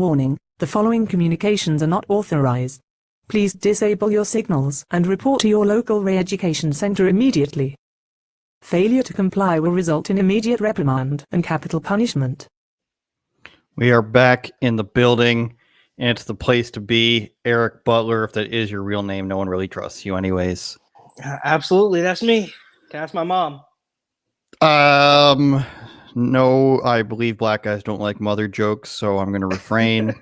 Warning, the following communications are not authorized. Please disable your signals and report to your local re-education center immediately. Failure to comply will result in immediate reprimand and capital punishment. We are back in the building, and it's the place to be. Eric Butler, if that is your real name, no one really trusts you anyways. Absolutely, that's me. That's my mom. No, I believe black guys don't like mother jokes, so I'm going to refrain.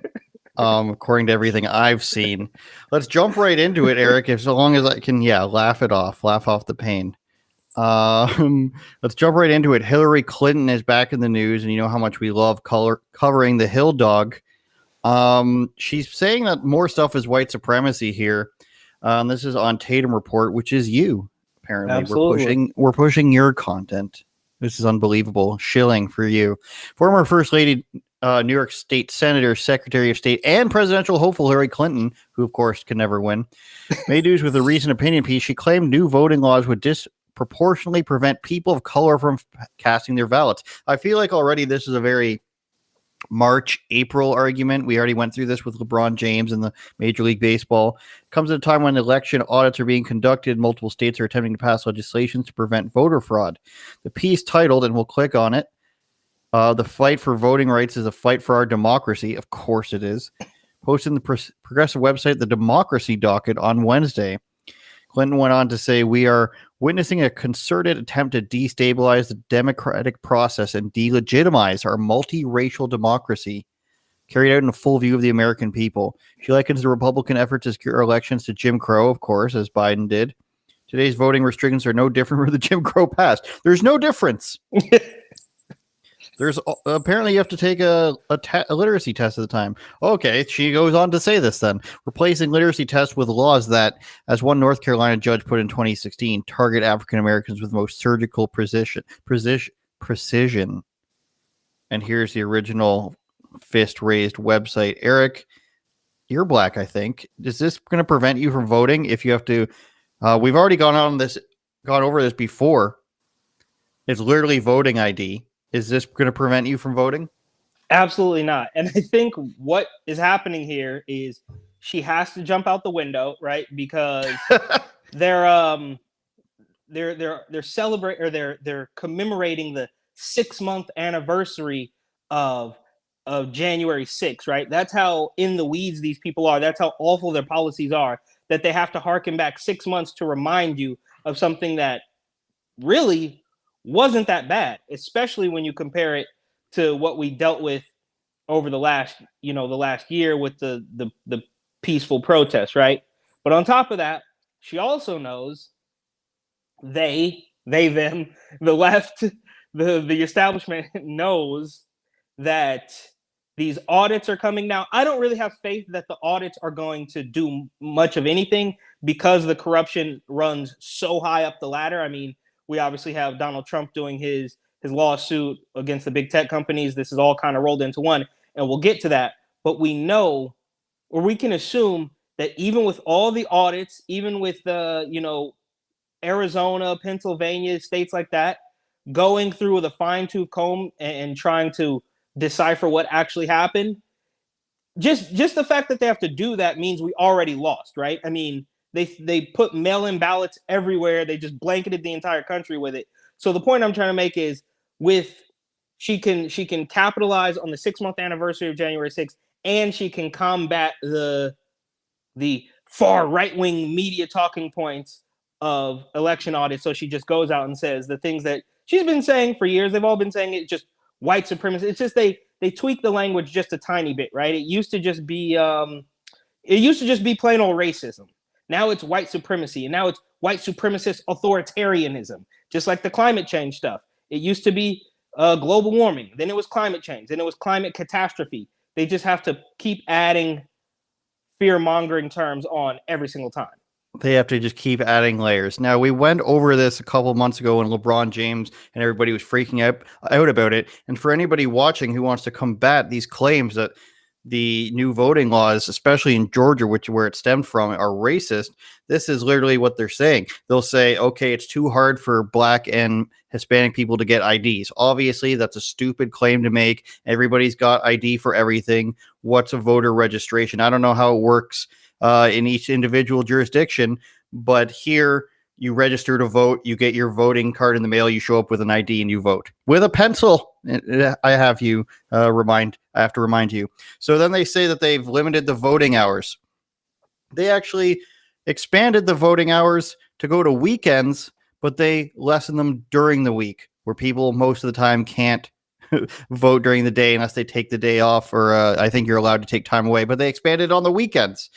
According to everything I've seen. Let's jump right into it, Eric, as long as I can, laugh off the pain. Let's jump right into it. Hillary Clinton is back in the news, and you know how much we love covering the Hill Dog. She's saying that more stuff is white supremacy here. This is on Tatum Report, which is you. Apparently, Absolutely. we're pushing your content. This is unbelievable. Shilling for you. Former First Lady, New York State Senator, Secretary of State, and presidential hopeful Hillary Clinton, who of course can never win, made news with a recent opinion piece. She claimed new voting laws would disproportionately prevent people of color from casting their ballots. I feel like already this is a very March-April argument. We already went through this with LeBron James and the Major League Baseball. It comes at a time when election audits are being conducted. Multiple states are attempting to pass legislation to prevent voter fraud. The piece titled, and we'll click on it, "The Fight for Voting Rights is a Fight for Our Democracy." Of course it is. Posted in the progressive website, The Democracy Docket, on Wednesday. Clinton went on to say, "We are witnessing a concerted attempt to destabilize the democratic process and delegitimize our multiracial democracy, carried out in a full view of the American people." She likens the Republican effort to secure elections to Jim Crow, of course, as Biden did. "Today's voting restrictions are no different from the Jim Crow past." There's no difference. There's apparently you have to take a literacy test at the time. Okay, she goes on to say this then. "Replacing literacy tests with laws that, as one North Carolina judge put in 2016, target African Americans with most surgical precision. And here's the original fist-raised website. Eric, you're black, I think. Is this going to prevent you from voting if you have to? We've already gone over this before. It's literally voting ID. Is this going to prevent you from voting? Absolutely not. And I think what is happening here is she has to jump out the window, right? Because they're celebrating, or they're commemorating the 6-month anniversary of January 6th, right? That's how in the weeds these people are. That's how awful their policies are, that they have to harken back 6 months to remind you of something that really wasn't that bad, especially when you compare it to what we dealt with over the last year with the peaceful protests, right? But on top of that, she also knows them, the left, the establishment knows that these audits are coming now. I don't really have faith that the audits are going to do much of anything because the corruption runs so high up the ladder. I mean, we obviously have Donald Trump doing his lawsuit against the big tech companies. This is all kind of rolled into one, and we'll get to that. But we know, or we can assume, that even with all the audits, even with Arizona, Pennsylvania, states like that, going through with a fine-tooth comb and trying to decipher what actually happened, just the fact that they have to do that means we already lost, right? I mean, they put mail-in ballots everywhere. They just blanketed the entire country with it. So the point I'm trying to make is, she can capitalize on the 6-month anniversary of January 6th, and she can combat the far right-wing media talking points of election audits. So she just goes out and says the things that she's been saying for years. They've all been saying it, just white supremacy. It's just they tweak the language just a tiny bit, right? It used to just be plain old racism. Now it's white supremacy, and now it's white supremacist authoritarianism, just like the climate change stuff. It used to be global warming, then it was climate change, then it was climate catastrophe. They just have to keep adding fear-mongering terms on every single time. They have to just keep adding layers. Now, we went over this a couple of months ago when LeBron James and everybody was freaking out about it. And for anybody watching who wants to combat these claims that the new voting laws, especially in Georgia, where it stemmed from, are racist, this is literally what they're saying. They'll say, okay, it's too hard for Black and Hispanic people to get IDs. Obviously, that's a stupid claim to make. Everybody's got ID for everything. What's a voter registration? I don't know how it works in each individual jurisdiction, but here you register to vote, you get your voting card in the mail, you show up with an ID and you vote with a pencil. I have to remind you. So then they say that they've limited the voting hours. They actually expanded the voting hours to go to weekends, but they lessen them during the week, where people most of the time can't vote during the day unless they take the day off, or I think you're allowed to take time away, but they expanded on the weekends.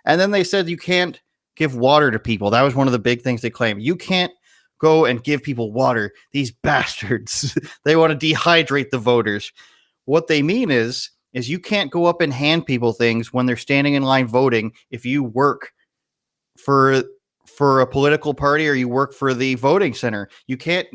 And then they said you can't give water to people. That was one of the big things they claim. You can't go and give people water. These bastards. They want to dehydrate the voters. What they mean is you can't go up and hand people things when they're standing in line voting if you work for a political party or you work for the voting center. You can't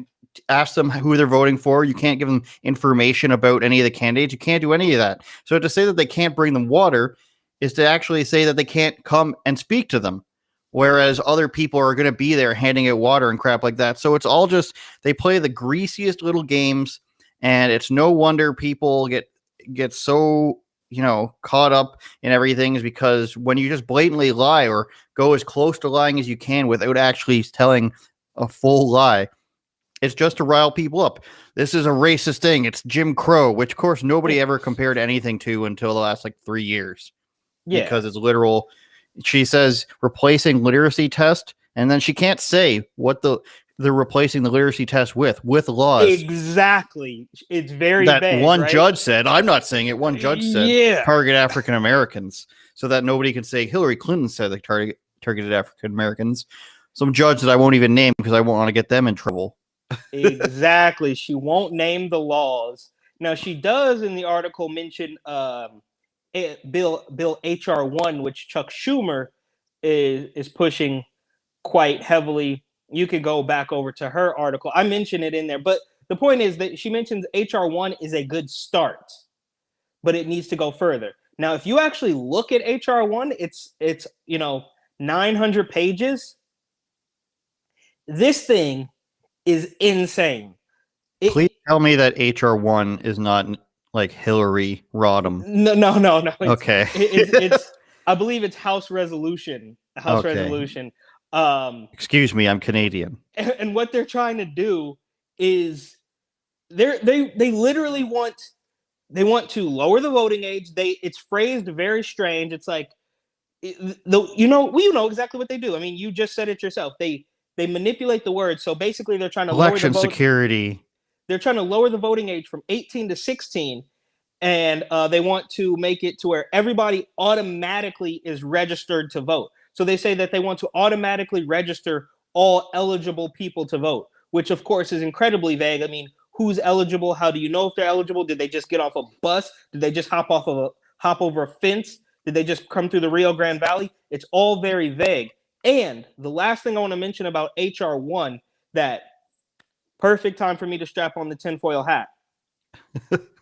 ask them who they're voting for. You can't give them information about any of the candidates. You can't do any of that. So to say that they can't bring them water is to actually say that they can't come and speak to them, whereas other people are going to be there handing out water and crap like that. So it's all just, they play the greasiest little games, and it's no wonder people get so, caught up in everything, is because when you just blatantly lie or go as close to lying as you can without actually telling a full lie, it's just to rile people up. This is a racist thing. It's Jim Crow, which of course nobody ever compared anything to until the last 3 years. Yeah. Because it's literal. She says replacing literacy test, and then she can't say what they're replacing the literacy test with laws. Exactly. It's very that vague, one right? judge said. I'm not saying it. One judge said target African Americans, so that nobody can say Hillary Clinton said they targeted African Americans. Some judge that I won't even name because I won't want to get them in trouble. Exactly. She won't name the laws. Now she does in the article mention Bill HR1, which Chuck Schumer is pushing quite heavily. You could go back over to her article. I mentioned it in there, but the point is that she mentions HR1 is a good start, but it needs to go further. Now, if you actually look at HR1, it's 900 pages. This thing is insane. Please tell me that HR1 is not like Hillary Rodham. No. Okay. It's I believe it's House resolution. Resolution. Excuse me, I'm Canadian. And what they're trying to do is they literally want to lower the voting age. It's phrased very strange. It's like we know exactly what they do. I mean, you just said it yourself. They manipulate the words. So basically, they're trying to election security. They're trying to lower the voting age from 18 to 16, and they want to make it to where everybody automatically is registered to vote. So they say that they want to automatically register all eligible people to vote, which of course is incredibly vague. I mean, who's eligible? How do you know if they're eligible? Did they just get off a bus? Did they just hop over a fence? Did they just come through the Rio Grande Valley? It's all very vague. And the last thing I want to mention about HR1, that perfect time for me to strap on the tinfoil hat,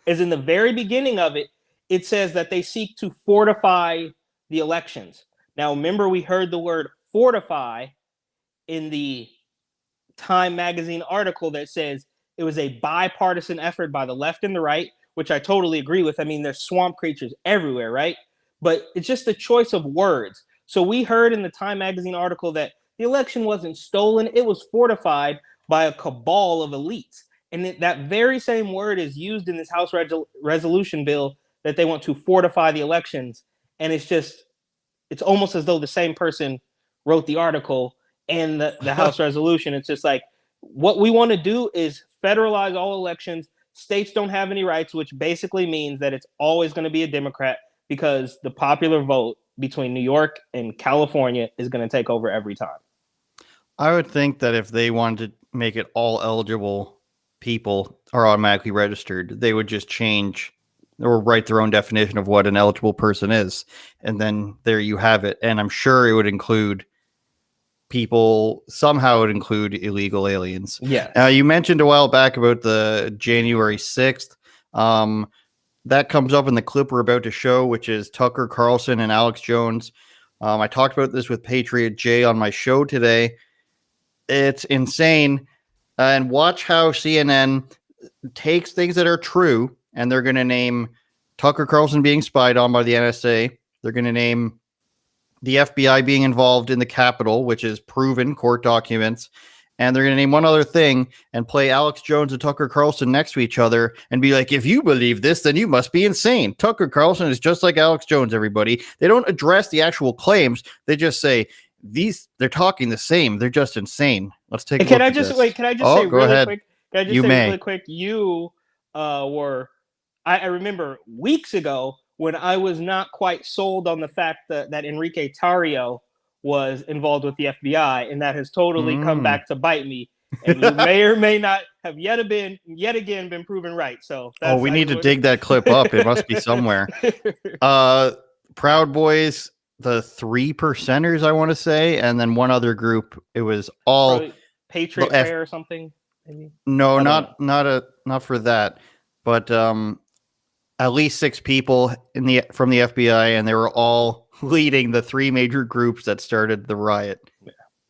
is in the very beginning of it, it says that they seek to fortify the elections. Now, remember, we heard the word fortify in the Time magazine article that says it was a bipartisan effort by the left and the right, which I totally agree with. I mean, there's swamp creatures everywhere, right? But it's just a choice of words. So we heard in the Time magazine article that the election wasn't stolen. It was fortified by a cabal of elites. And that very same word is used in this House resolution bill that they want to fortify the elections. And it's almost as though the same person wrote the article and the House resolution. It's just like, what we want to do is federalize all elections. States don't have any rights, which basically means that it's always going to be a Democrat, because the popular vote between New York and California is going to take over every time. I would think that if they wanted to make it all eligible people are automatically registered, they would just change or write their own definition of what an eligible person is. And then there you have it. And I'm sure it would include people, somehow it would include illegal aliens. Yeah. You mentioned a while back about the January 6th. that comes up in the clip we're about to show, which is Tucker Carlson and Alex Jones. I talked about this with Patriot Jay on my show today. It's insane. And watch how CNN takes things that are true, and they're going to name Tucker Carlson being spied on by the NSA. They're going to name the FBI being involved in the Capitol, which is proven court documents. And they're going to name one other thing and play Alex Jones and Tucker Carlson next to each other and be like, if you believe this, then you must be insane. Tucker Carlson is just like Alex Jones, everybody. They don't address the actual claims. They just say, they're talking the same. They're just insane. Let's take a look Can I at just this. wait? Can I just say go really ahead. quick? Can I just You say may. really quick? You were. I remember weeks ago when I was not quite sold on the fact that Enrique Tarrio was involved with the FBI, and that has totally come back to bite me. And you may or may not have yet again been proven right. So we need to dig that clip up. It must be somewhere. Proud Boys, the 3%ers, I want to say, and then one other group. It was all probably Patriot Prayer or something. Maybe. No, not for that, but at least 6 people from the FBI, and they were all leading the 3 major groups that started the riot.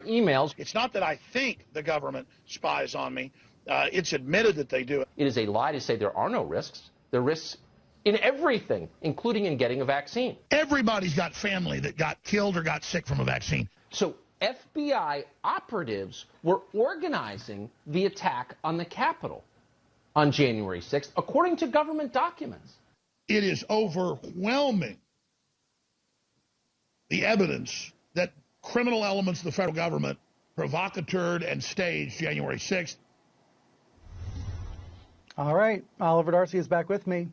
Emails. It's not that I think the government spies on me. It's admitted that they do it. It is a lie to say there are no risks. There are risks in everything, including in getting a vaccine. Everybody's got family that got killed or got sick from a vaccine. So FBI operatives were organizing the attack on the Capitol on January 6th, according to government documents. It is overwhelming, the evidence that criminal elements of the federal government provocateured and staged January 6th. All right, Oliver Darcy is back with me.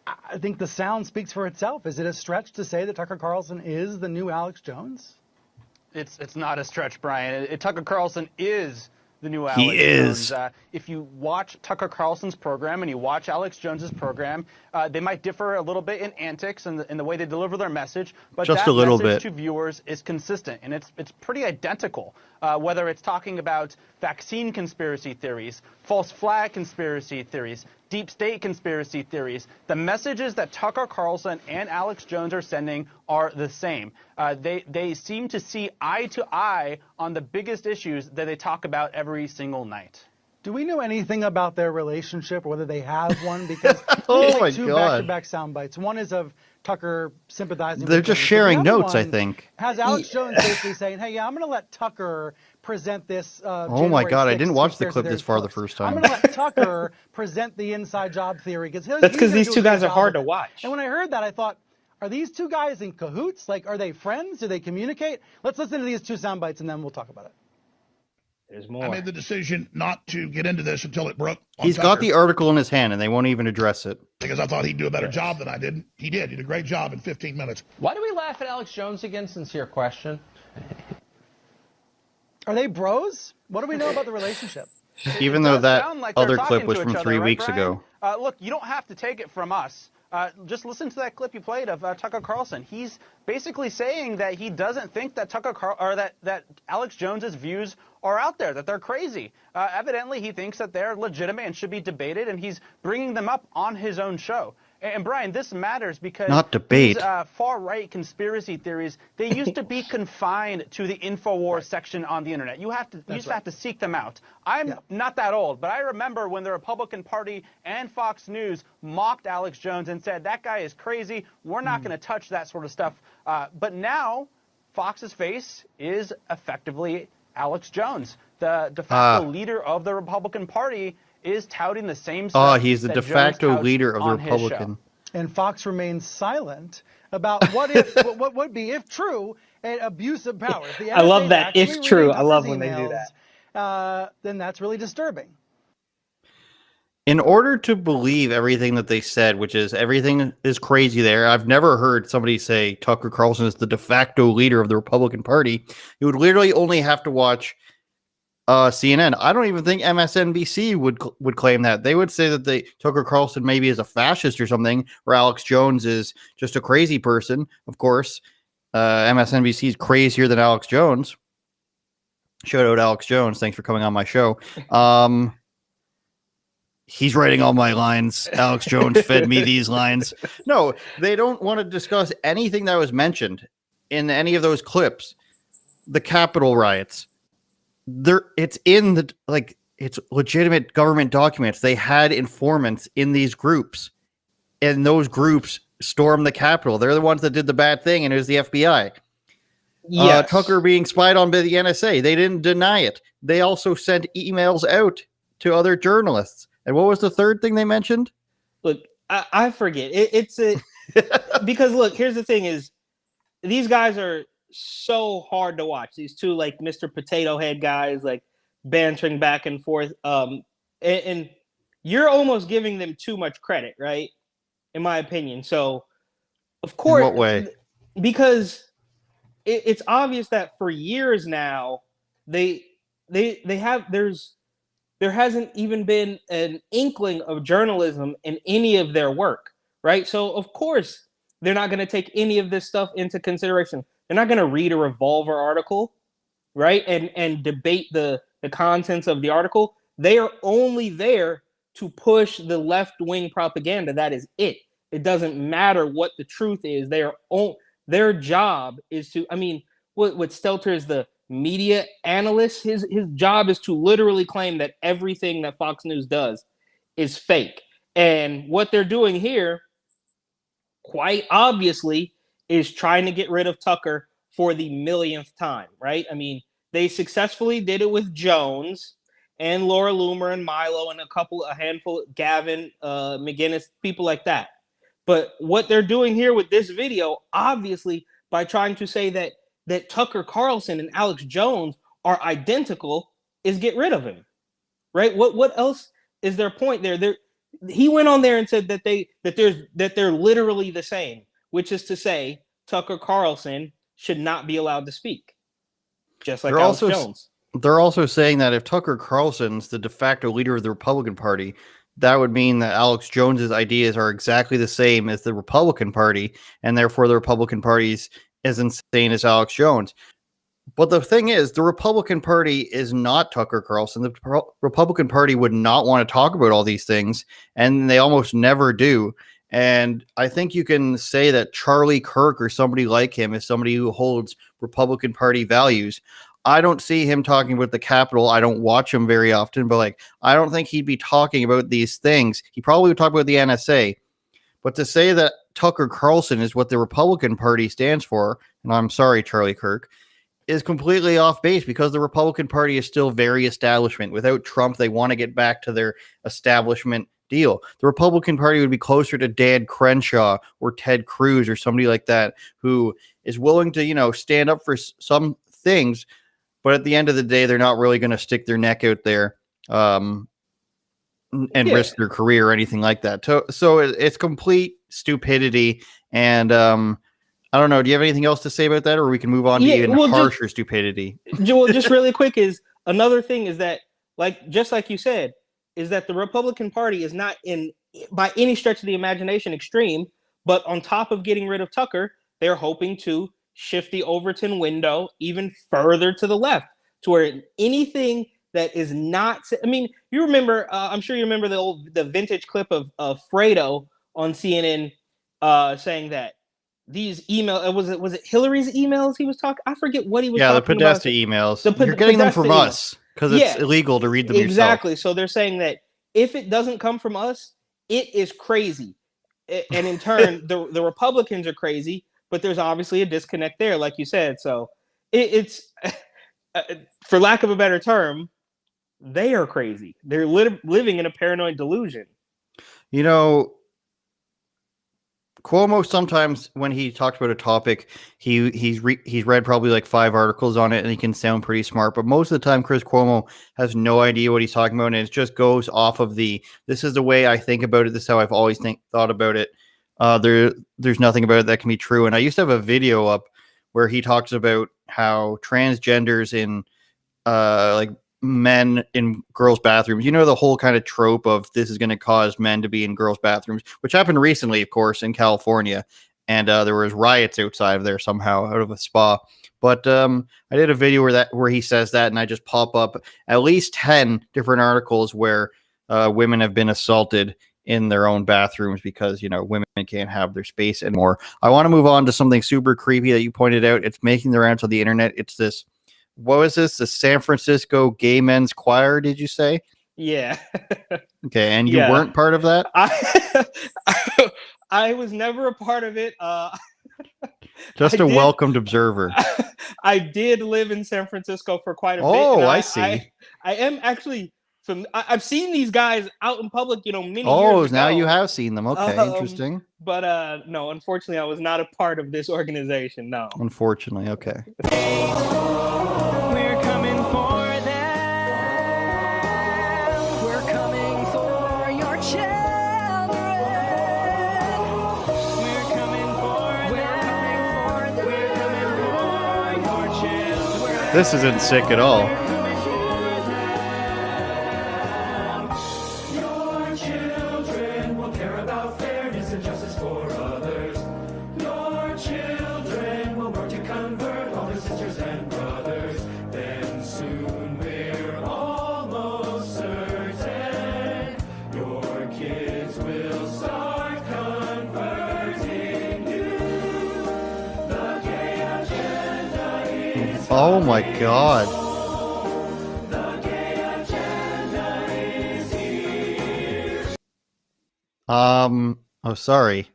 I think the sound speaks for itself. Is it a stretch to say that Tucker Carlson is the new Alex Jones? It's not a stretch, Brian. Tucker Carlson is the new Alex Jones. If you watch Tucker Carlson's program and you watch Alex Jones's program, they might differ a little bit in antics and in the way they deliver their message, but just that a little message bit to viewers is consistent, and it's pretty identical. Whether it's talking about vaccine conspiracy theories, false flag conspiracy theories, deep state conspiracy theories, the messages that Tucker Carlson and Alex Jones are sending are the same. They seem to see eye to eye on the biggest issues that they talk about every single night. Do we know anything about their relationship, or whether they have one? Because oh my two God. back-to-back sound bites. One is of Tucker sympathizing. They're just sharing notes, I think. Has Alex Jones basically saying, hey, yeah, I'm going to let Tucker present this. Oh my God, I didn't watch the clip this far the first time. I'm going to let Tucker present the inside job theory. That's because these two guys are hard to watch. And when I heard that, I thought, are these two guys in cahoots? Like, are they friends? Do they communicate? Let's listen to these 2 sound bites, and then we'll talk about it. There's more. I made the decision not to get into this until it broke. He's got the article in his hand, and they won't even address it. Because I thought he'd do a better job than I did. He did. He did a great job in 15 minutes. Why do we laugh at Alex Jones again? Sincere question. Are they bros? What do we know about the relationship? Even though that like other talking clip was to from each 3 other, weeks right, ago. Look, you don't have to take it from us. Just listen to that clip you played of Tucker Carlson. He's basically saying that he doesn't think that that Alex Jones's views are out there, that they're crazy. Evidently, he thinks that they're legitimate and should be debated, and he's bringing them up on his own show. And Brian, this matters because not debate. These far-right conspiracy theories, they used to be confined to the InfoWars section on the internet. You have to seek them out. I'm not that old, but I remember when the Republican Party and Fox News mocked Alex Jones and said, that guy is crazy, we're not going to touch that sort of stuff. But now, Fox's face is effectively Alex Jones. The de facto leader of the Republican Party is touting the same stuff. He's the de facto leader of the Republican. And Fox remains silent about what would be, if true, an abuse of power. If the I love that. If true, I love when emails, they do that. Then that's really disturbing. In order to believe everything that they said, which is everything is crazy there, I've never heard somebody say Tucker Carlson is the de facto leader of the Republican Party. You would literally only have to watch CNN. I don't even think MSNBC would claim that. They would say that Tucker Carlson maybe is a fascist or something, or Alex Jones is just a crazy person. Of course, MSNBC is crazier than Alex Jones. Shout out Alex Jones. Thanks for coming on my show. he's writing all my lines. Alex Jones fed me these lines. No, they don't want to discuss anything that was mentioned in any of those clips. The Capitol riots. It's in the it's legitimate government documents. They had informants in these groups, and those groups stormed the Capitol. They're the ones that did the bad thing, and it was the FBI. Yes. Tucker being spied on by the NSA. They didn't deny it. They also sent emails out to other journalists. And what was the third thing they mentioned? Look, I forget. Because look, here's the thing: is these guys are so hard to watch. These two like Mr. Potato Head guys, like bantering back and forth. And you're almost giving them too much credit, right? In my opinion. So, of course, in what way? Because it's obvious that for years now, there hasn't even been an inkling of journalism in any of their work, right? So of course they're not going to take any of this stuff into consideration. They're not going to read a Revolver article, right? And debate the contents of the article. They are only there to push the left-wing propaganda. That is it. It doesn't matter what the truth is. Their job is to, what Stelter is the media analyst. His job is to literally claim that everything that Fox News does is fake. And what they're doing here, quite obviously, is trying to get rid of Tucker for the millionth time, right? They successfully did it with Jones and Laura Loomer and Milo and a handful, Gavin, McGinnis, people like that. But what they're doing here with this video, obviously, by trying to say that Tucker Carlson and Alex Jones are identical, is get rid of him, right? What else is their point there? He went on there and said that they're literally the same, which is to say Tucker Carlson should not be allowed to speak, just like Alex Jones. They're also saying that if Tucker Carlson's the de facto leader of the Republican Party, that would mean that Alex Jones's ideas are exactly the same as the Republican Party, and therefore the Republican Party's as insane as Alex Jones. But the thing is, the Republican Party is not Tucker Carlson. The Republican Party would not want to talk about all these things, and they almost never do. And I think you can say that Charlie Kirk or somebody like him is somebody who holds Republican Party values. I don't see him talking about the Capitol. I don't watch him very often, but I don't think he'd be talking about these things. He probably would talk about the NSA. But to say that Tucker Carlson is what the Republican Party stands for, and I'm sorry, Charlie Kirk, is completely off base because the Republican Party is still very establishment. Without Trump, they want to get back to their establishment deal. The Republican Party would be closer to Dan Crenshaw or Ted Cruz or somebody like that who is willing to, stand up for some things. But at the end of the day, they're not really going to stick their neck out there and risk their career or anything like that. So it's complete stupidity. And I don't know. Do you have anything else to say about that? Or we can move on to even harsher stupidity? Well, just really quick is another thing is that, just like you said, is that the Republican Party is not by any stretch of the imagination extreme, but on top of getting rid of Tucker, they're hoping to shift the Overton window even further to the left, to where anything that is not, you remember, I'm sure you remember the vintage clip of Fredo on CNN saying that these emails, was it Hillary's emails he was talking? I forget what he was talking about. Yeah, the Podesta emails. You're getting them from us because it's illegal to read them yourself. Exactly. So they're saying that if it doesn't come from us, it is crazy. And in turn, the Republicans are crazy. But there's obviously a disconnect there, like you said. So it's, for lack of a better term, they are crazy. They're living in a paranoid delusion. Cuomo sometimes when he talks about a topic, he's read probably like 5 articles on it, and he can sound pretty smart. But most of the time, Chris Cuomo has no idea what he's talking about, and it just goes off of this is the way I think about it. This is how I've always thought about it. There's nothing about it that can be true. And I used to have a video up where he talks about how transgenders in men in girls' bathrooms, the whole kind of trope of this is going to cause men to be in girls' bathrooms, which happened recently, of course, in California. And there was riots outside of there somehow out of a spa. But I did a video where he says that, and I just pop up at least 10 different articles where women have been assaulted in their own bathrooms because, women can't have their space anymore. I want to move on to something super creepy that you pointed out. It's making the rounds on the internet. It's this, what was this? The San Francisco Gay Men's Choir, did you say? Yeah. Okay, and you weren't part of that? I was never a part of it. Just a welcomed observer. I did live in San Francisco for quite a bit. Oh, I see. I am actually I've seen these guys out in public, many years ago. Oh, now you have seen them. Okay, interesting. But no, unfortunately, I was not a part of this organization. No. Unfortunately, okay. We're coming for them. We're coming for your children. We're coming for them. We're coming for your children. This isn't sick at all. Oh my God. Oh, sorry.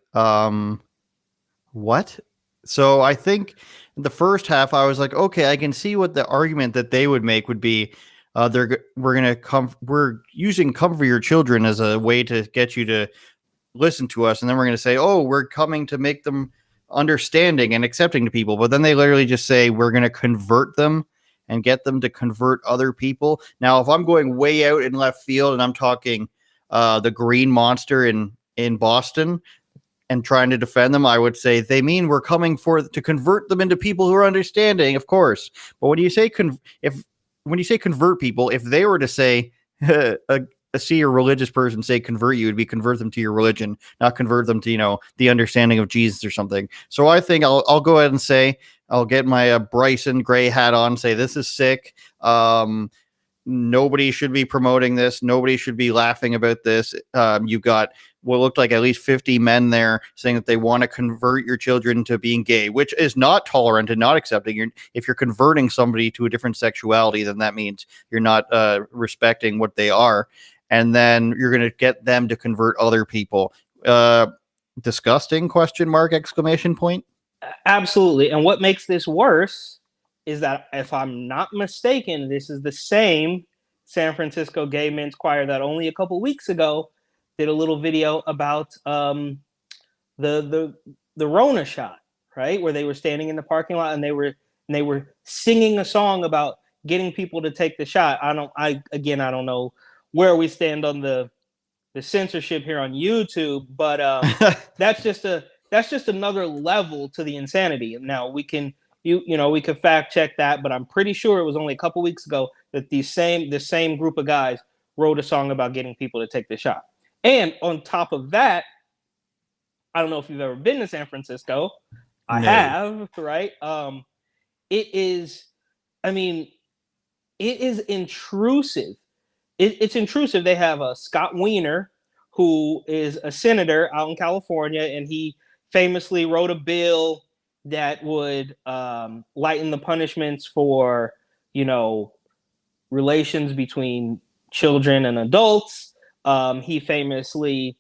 What? So I think the first half I was like, okay, I can see what the argument that they would make would be. We're using Comfort Your Children as a way to get you to listen to us, and then we're going to say, oh, we're coming to make them understanding and accepting to people. But then they literally just say we're going to convert them and get them to convert other people. Now, if I'm going way out in left field and I'm talking the Green Monster in Boston and trying to defend them, I would say they mean we're coming to convert them into people who are understanding, of course. But when you say convert people, if they were to say see a religious person say convert you, would be convert them to your religion, not convert them to the understanding of Jesus or something. So I think I'll go ahead and say I'll get my Bryson gray hat on, say this is sick. Nobody should be promoting this. Nobody should be laughing about this. You've got what looked like at least 50 men there saying that they want to convert your children to being gay, which is not tolerant and not accepting. If you're converting somebody to a different sexuality, then that means you're not respecting what they are. And then you're going to get them to convert other people. Disgusting ? Exclamation point. Absolutely. And what makes this worse is that, if I'm not mistaken, this is the same San Francisco Gay Men's Choir that only a couple weeks ago did a little video about the Rona shot, right? Where they were standing in the parking lot and they were singing a song about getting people to take the shot. I don't know where we stand on the censorship here on YouTube, but that's just another level to the insanity. Now we can we could fact check that, but I'm pretty sure it was only a couple weeks ago that the same group of guys wrote a song about getting people to take the shot. And on top of that, I don't know if you've ever been to San Francisco. I have, right? It is intrusive. It's intrusive. They have Scott Wiener, who is a senator out in California, and he famously wrote a bill that would lighten the punishments for, relations between children and adults. He famously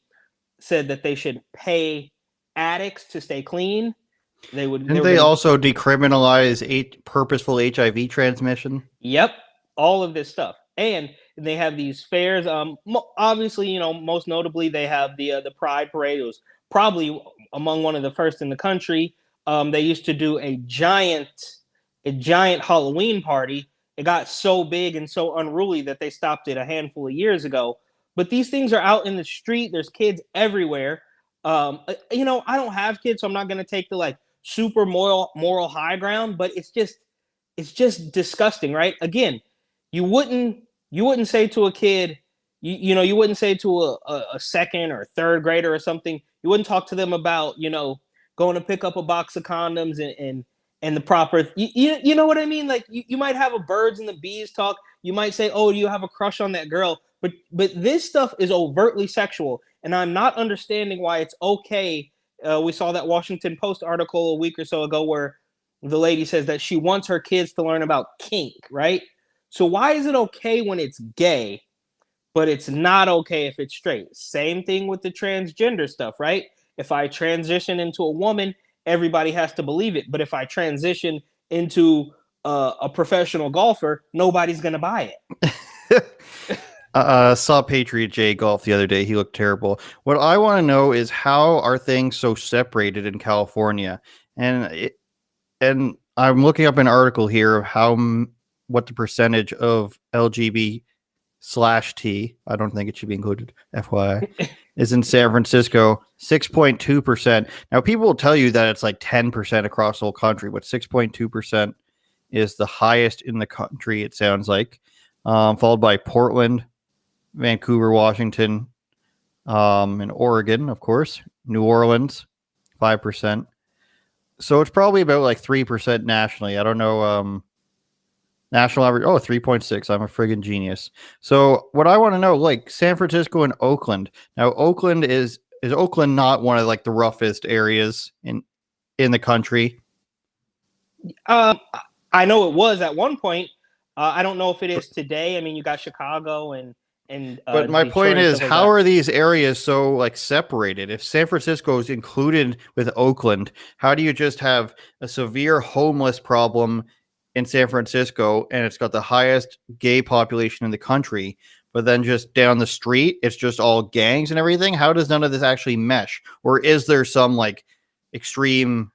said that they should pay addicts to stay clean. They also decriminalize purposeful HIV transmission? Yep, all of this stuff. And they have these fairs. Obviously, most notably, they have the Pride Parade. It was probably among one of the first in the country. They used to do a giant Halloween party. It got so big and so unruly that they stopped it a handful of years ago. But these things are out in the street. There's kids everywhere. I don't have kids, so I'm not going to take the super moral high ground. But it's just disgusting, right? Again, you wouldn't say to a kid, you wouldn't say to a second or third grader or something. You wouldn't talk to them about going to pick up a box of condoms and the proper. You know what I mean? Like you might have a birds and the bees talk. You might say, oh, do you have a crush on that girl? But this stuff is overtly sexual, and I'm not understanding why it's okay. We saw that Washington Post article a week or so ago where the lady says that she wants her kids to learn about kink, right? So why is it okay when it's gay, but it's not okay if it's straight? Same thing with the transgender stuff, right? If I transition into a woman, everybody has to believe it. But if I transition into a professional golfer, nobody's going to buy it. Saw Patriot J golf the other day. He looked terrible. What I want to know is how are things so separated in California? And I'm looking up an article here of what the percentage of LGBT/T, I don't think it should be included, FYI, is in San Francisco, 6.2%. Now, people will tell you that it's like 10% across the whole country, but 6.2% is the highest in the country, it sounds like, followed by Portland, Vancouver, Washington, and Oregon, of course, New Orleans, 5%. So it's probably about like 3% nationally. I don't know. National average, 3.6. I'm a friggin' genius. So what I want to know, like San Francisco and Oakland. Now, Oakland is Oakland not one of like the roughest areas in the country? I know it was at one point. I don't know if it is today. I mean, you got Chicago and but my Detroit point and is, stuff like how that. are these areas so like separated? If San Francisco is included with Oakland, how do you just have a severe homeless problem in San Francisco and it's got the highest gay population in the country, but then just down the street, it's just all gangs and everything? How does none of this actually mesh? Or is there some like extreme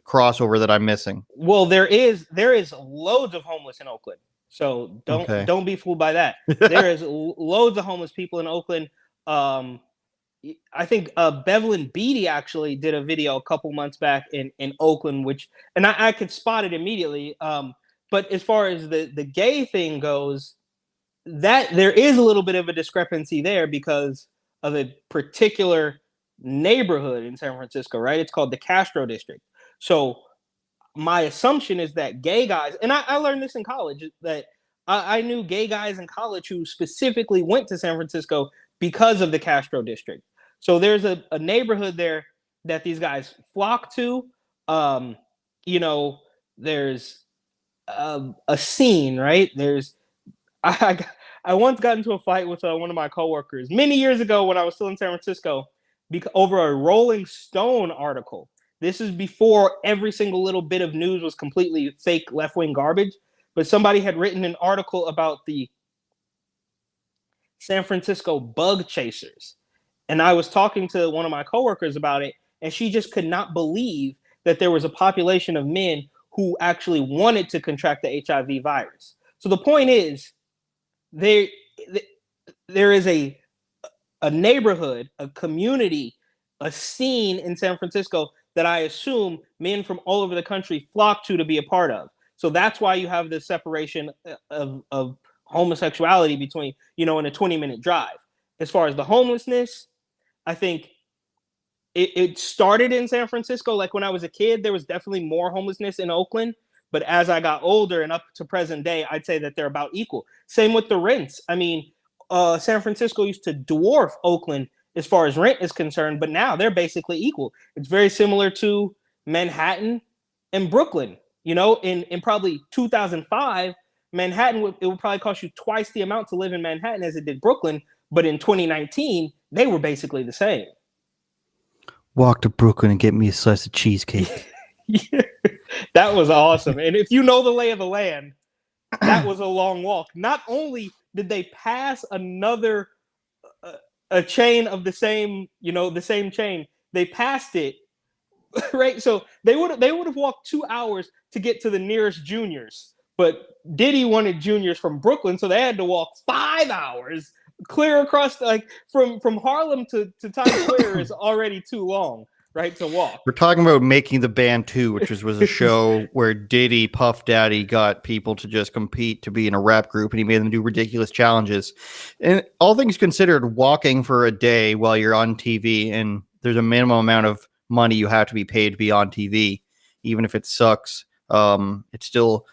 crossover that I'm missing? Well, there is loads of homeless in Oakland. So don't be fooled by that. There is loads of homeless people in Oakland. I think Bevelyn Beatty actually did a video a couple months back in Oakland, and I could spot it immediately. But as far as the gay thing goes, that there is a little bit of a discrepancy there because of a particular neighborhood in San Francisco, right? It's called the Castro District. So my assumption is that gay guys, and I learned this in college, that I knew gay guys in college who specifically went to San Francisco because of the Castro District. So there's a neighborhood there that these guys flock to. There's a scene, right? I once got into a fight with one of my coworkers many years ago when I was still in San Francisco over a Rolling Stone article. This is before every single little bit of news was completely fake left-wing garbage. But somebody had written an article about the San Francisco bug chasers. And I was talking to one of my coworkers about it, and she just could not believe that there was a population of men who actually wanted to contract the HIV virus. So the point is, there is a neighborhood, a community, a scene in San Francisco that I assume men from all over the country flock to be a part of. So that's why you have this separation of homosexuality between, in a 20-minute drive. As far as the homelessness, I think it started in San Francisco. Like when I was a kid, there was definitely more homelessness in Oakland. But as I got older and up to present day, I'd say that they're about equal. Same with the rents. I mean, San Francisco used to dwarf Oakland as far as rent is concerned, but now they're basically equal. It's very similar to Manhattan and Brooklyn. In probably 2005, Manhattan it would probably cost you twice the amount to live in Manhattan as it did Brooklyn, but in 2019, they were basically the same. Walk to Brooklyn and get me a slice of cheesecake. Yeah, that was awesome. And if you know the lay of the land, that was a long walk. Not only did they pass another a chain of the same chain, they passed it, right? So they would have walked 2 hours to get to the nearest Juniors, but Diddy wanted Juniors from Brooklyn, so they had to walk 5 hours clear across, like from Harlem to Times Square is already too long, right, to walk. We're talking about Making the Band 2, which was a show where Diddy, Puff Daddy got people to just compete to be in a rap group, and he made them do ridiculous challenges. And all things considered, walking for a day while you're on TV, and there's a minimum amount of money you have to be paid to be on TV, even if it sucks, it's still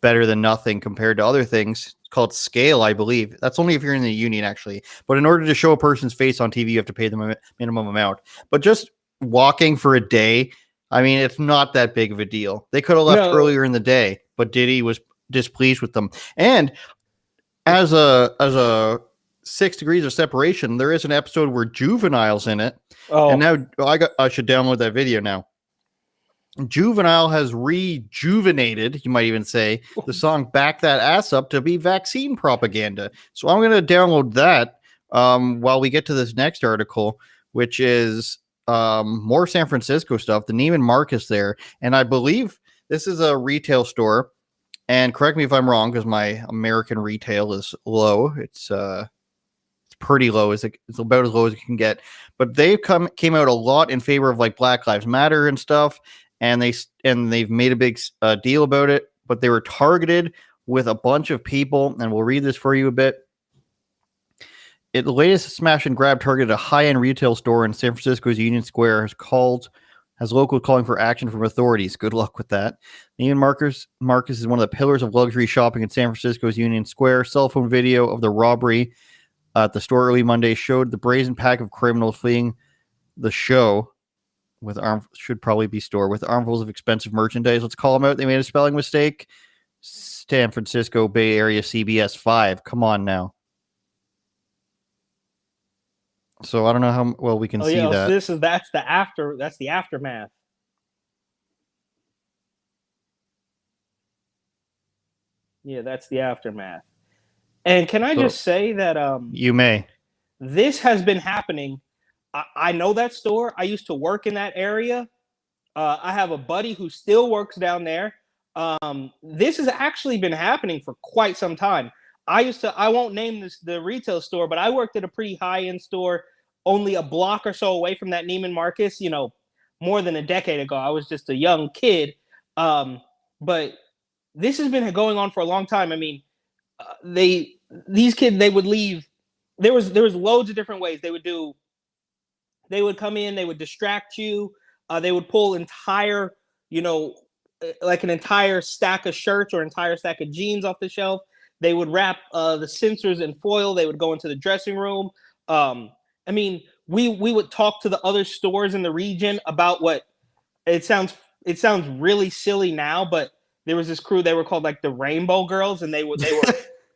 better than nothing compared to other things. called scale, I believe. That's only if you're in the union, actually. But in order to show a person's face on TV, you have to pay them a minimum amount. But just walking for a day, I mean, it's not that big of a deal. They could have left earlier in the day, but Diddy was displeased with them. And as a 6 degrees of separation, there is an episode where Juvenile's in it. Oh. And now I should download that video now. Juvenile has rejuvenated, you might even say, the song Back That Ass Up to be vaccine propaganda. So I'm going to download that while we get to this next article, which is more San Francisco stuff. The Neiman Marcus there. And I believe this is a retail store. And correct me if I'm wrong, because my American retail is low. It's pretty low. It's about as low as you can get. But they came out a lot in favor of like Black Lives Matter and stuff. And they've made a big deal about it, but they were targeted with a bunch of people, and we'll read this for you a bit. The latest smash and grab targeted a high-end retail store in San Francisco's Union Square has locals calling for action from authorities. Good luck with that. Neiman Marcus is one of the pillars of luxury shopping in San Francisco's Union Square. Cell phone video of the robbery at the store early Monday showed the brazen pack of criminals fleeing the show. Should probably be store with armfuls of expensive merchandise. Let's call them out. They made a spelling mistake. San Francisco Bay Area CBS 5. Come on now. So I don't know how well we can see that. So that's the aftermath. Yeah, that's the aftermath. And can I just say that you may. This has been happening. I know that store. I used to work in that area. I have a buddy who still works down there. This has actually been happening for quite some time. I won't name the retail store, but I worked at a pretty high-end store only a block or so away from that Neiman Marcus, more than a decade ago. I was just a young kid. But this has been going on for a long time. I mean, these kids, they would leave. There was loads of different ways they would do. They would come in, they would distract you. They would pull entire, like an entire stack of shirts or entire stack of jeans off the shelf. They would wrap the sensors in foil. They would go into the dressing room. I mean, we would talk to the other stores in the region about what it sounds really silly now, but there was this crew. They were called like the Rainbow Girls, and they were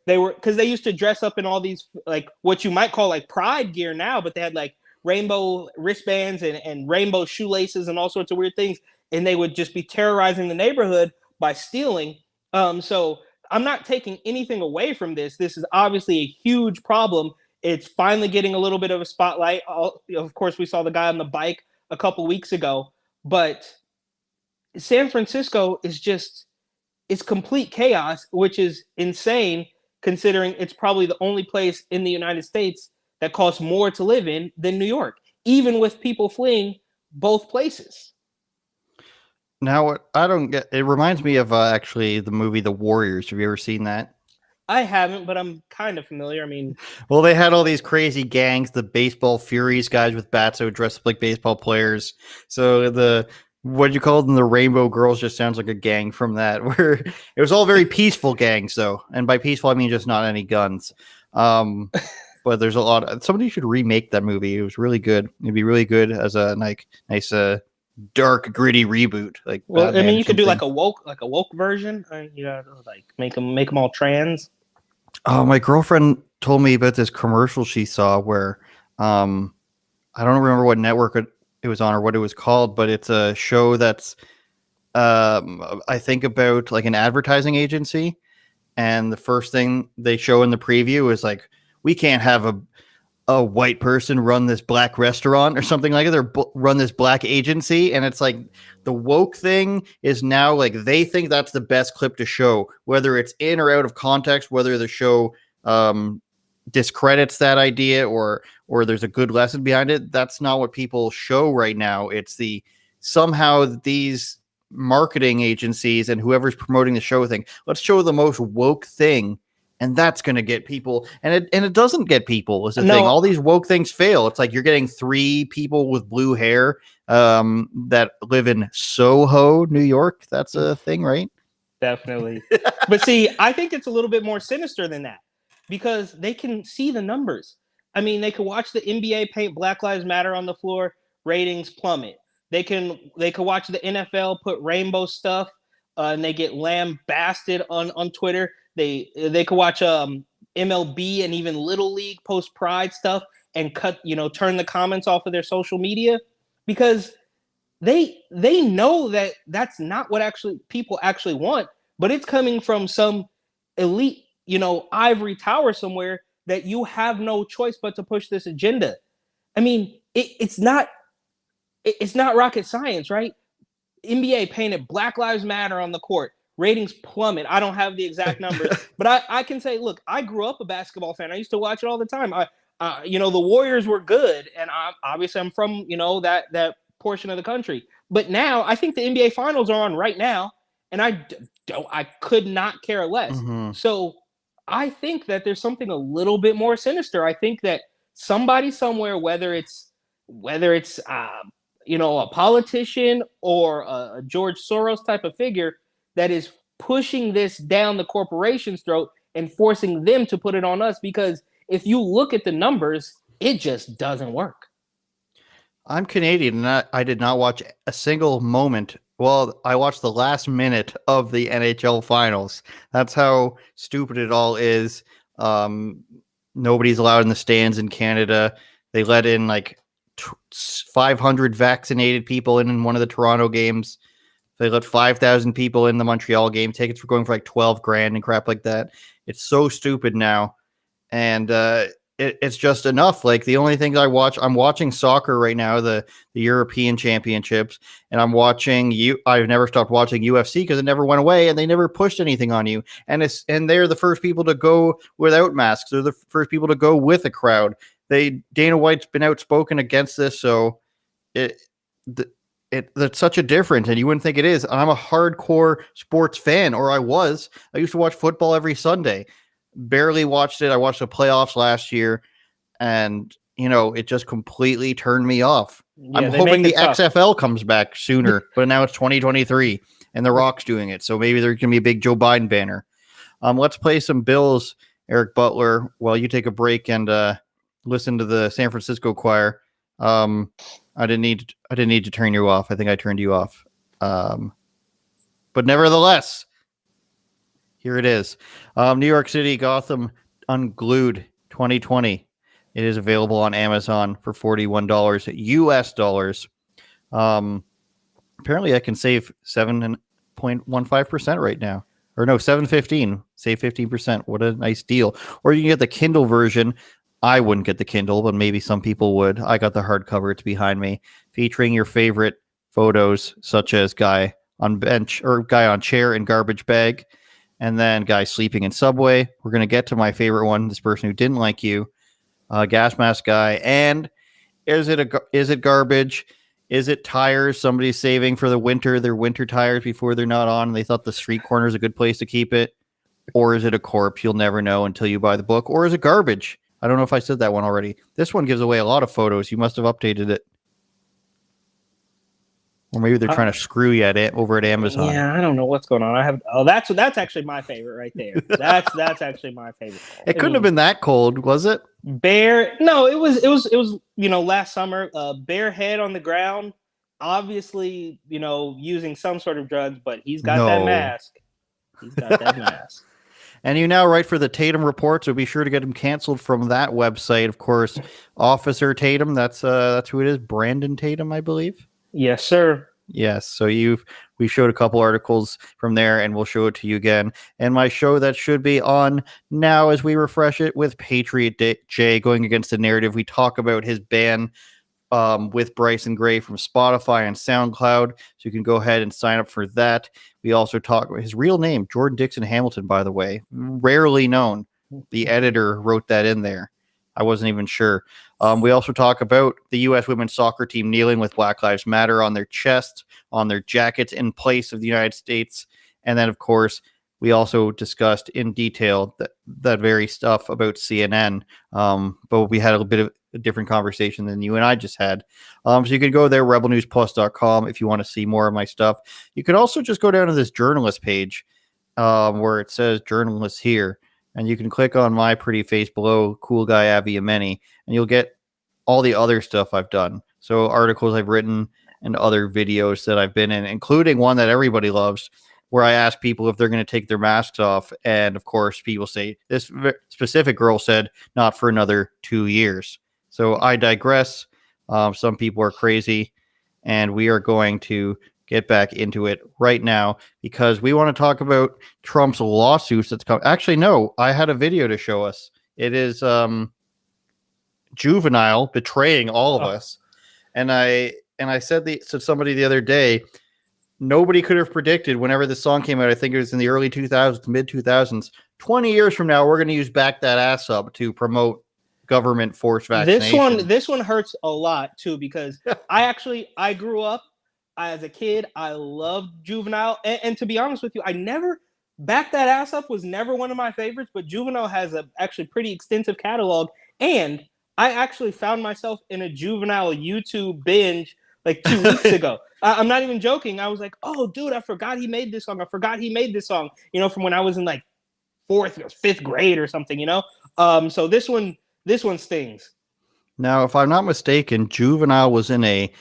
because they used to dress up in all these like what you might call like pride gear now, but they had like rainbow wristbands and rainbow shoelaces and all sorts of weird things. And they would just be terrorizing the neighborhood by stealing. So I'm not taking anything away from this. This is obviously a huge problem. It's finally getting a little bit of a spotlight. Of course, we saw the guy on the bike a couple weeks ago, but San Francisco it's complete chaos, which is insane considering it's probably the only place in the United States that costs more to live in than New York, even with people fleeing both places. Now, what I don't get, it reminds me of actually the movie The Warriors. Have you ever seen that? I haven't, but I'm kind of familiar. I mean, well, they had all these crazy gangs, the baseball furies, guys with bats who dressed up like baseball players. So what do you call them? The Rainbow Girls just sounds like a gang from that, where it was all very peaceful gangs, though. And by peaceful, I mean just not any guns. But there's a lot. Somebody should remake that movie. It was really good. It'd be really good as a nice dark, gritty reboot. Like, well, Batman, I mean, you could do like a woke version. Like make them all trans. Oh, my girlfriend told me about this commercial she saw where I don't remember what network it was on or what it was called, but it's a show that's I think about like an advertising agency, and the first thing they show in the preview is like, we can't have a white person run this black restaurant or something like that, or run this black agency. And it's like the woke thing is now like they think that's the best clip to show, whether it's in or out of context, whether the show discredits that idea or there's a good lesson behind it. That's not what people show right now. It's somehow these marketing agencies and whoever's promoting the show think, let's show the most woke thing. And that's going to get people, and it doesn't get people is the thing. All these woke things fail. It's like you're getting 3 people with blue hair that live in Soho, New York. That's a thing, right? Definitely. But see, I think it's a little bit more sinister than that because they can see the numbers. I mean, they can watch the NBA paint Black Lives Matter on the floor, ratings plummet. They can watch the NFL put rainbow stuff, and they get lambasted on Twitter. They can watch MLB and even Little League post pride stuff and turn the comments off of their social media because they know that that's not what actually people actually want, but it's coming from some elite, ivory tower somewhere that you have no choice but to push this agenda. I mean, it's not rocket science, right? NBA painted Black Lives Matter on the court. Ratings plummet. I don't have the exact numbers, but I can say, look, I grew up a basketball fan. I used to watch it all the time. The Warriors were good, and I'm from that portion of the country. But now I think the NBA Finals are on right now, and I could not care less. Mm-hmm. So I think that there's something a little bit more sinister. I think that somebody somewhere, whether it's a politician or a George Soros type of figure that is pushing this down the corporation's throat and forcing them to put it on us. Because if you look at the numbers, it just doesn't work. I'm Canadian, and I did not watch a single moment. Well, I watched the last minute of the NHL finals. That's how stupid it all is. Nobody's allowed in the stands in Canada. They let in 500 vaccinated people in one of the Toronto games. They let 5,000 people in the Montreal game. Tickets were going for $12,000 and crap like that. It's so stupid now. And it's just enough. The only things I watch, I'm watching soccer right now, the European Championships, and I've never stopped watching UFC because it never went away and they never pushed anything on you. And they're the first people to go without masks. They're the first people to go with a crowd. Dana White's been outspoken against this, so that's such a difference, and you wouldn't think it is. I'm a hardcore sports fan, or I was. I used to watch football every Sunday. Barely watched it. I watched the playoffs last year, and it just completely turned me off. Yeah, I'm hoping the XFL comes back sooner, but now it's 2023, and The Rock's doing it, so maybe there can be a big Joe Biden banner. Let's play some Bills, Eric Butler, while you take a break and listen to the San Francisco choir. I didn't need to turn you off. I think I turned you off. But nevertheless, here it is. New York City Gotham Unglued 2020. It is available on Amazon for $41 US dollars. Apparently I can save 7.15% right now. Or no, 7.15. Save 15%. What a nice deal. Or you can get the Kindle version. I wouldn't get the Kindle, but maybe some people would. I got the hardcover. It's behind me, featuring your favorite photos, such as guy on bench or guy on chair and garbage bag, and then guy sleeping in subway. We're going to get to my favorite one, this person who didn't like you, gas mask guy. And is it garbage? Is it tires? Somebody's saving for the winter, their winter tires before they're not on. And they thought the street corner is a good place to keep it. Or is it a corpse? You'll never know until you buy the book. Or is it garbage? I don't know if I said that one already. This one gives away a lot of photos. You must have updated it. Or maybe they're trying to screw you over at Amazon. Yeah, I don't know what's going on. That's actually my favorite right there. That's actually my favorite. It couldn't have been that cold, was it? No, it was last summer, bare head on the ground, obviously, using some sort of drugs, but he's got that mask. He's got that mask. And you now write for the Tatum Report, so be sure to get him canceled from that website. Of course, Officer Tatum, that's who it is, Brandon Tatum, I believe. Yes, sir. Yes, so we showed a couple articles from there, and we'll show it to you again. And my show that should be on now as we refresh it with Patriot Jay going against the narrative. We talk about his ban with Bryson Gray from Spotify and SoundCloud, so you can go ahead and sign up for that. We also talk about his real name, Jordan Dixon Hamilton, by the way, rarely known. The editor wrote that in there. I wasn't even sure. We also talk about the U.S. women's soccer team kneeling with Black Lives Matter on their chest, on their jackets in place of the United States. And then, of course, we also discussed in detail that very stuff about CNN. But we had a bit of a different conversation than you and I just had. So you can go there, rebelnewsplus.com, if you want to see more of my stuff. You could also just go down to this journalist page. where it says journalists here, and you can click on my pretty face below, cool guy Avi Ameni, and you'll get all the other stuff I've done. So articles I've written and other videos that I've been in, including one that everybody loves, where I ask people if they're going to take their masks off. And of course, people say this specific girl said not for another 2 years. So I digress. Some people are crazy, and we are going to get back into it right now because we want to talk about Trump's lawsuits that's coming. Actually, no, I had a video to show us. It is Juvenile betraying all of us. And I said to somebody the other day, nobody could have predicted whenever this song came out. I think it was in the early 2000s, mid 2000s. 20 years from now, we're going to use Back That Ass Up to promote government forced vaccination. This one hurts a lot too because I grew up as a kid. I loved Juvenile, and to be honest with you, Back That Ass Up was never one of my favorites, but Juvenile has a actually pretty extensive catalog, and I actually found myself in a Juvenile YouTube binge like 2 weeks ago. I'm not even joking. I was like, oh, dude, I forgot he made this song. From when I was in like 4th or 5th grade or something, So this one stings. Now, if I'm not mistaken, Juvenile was in a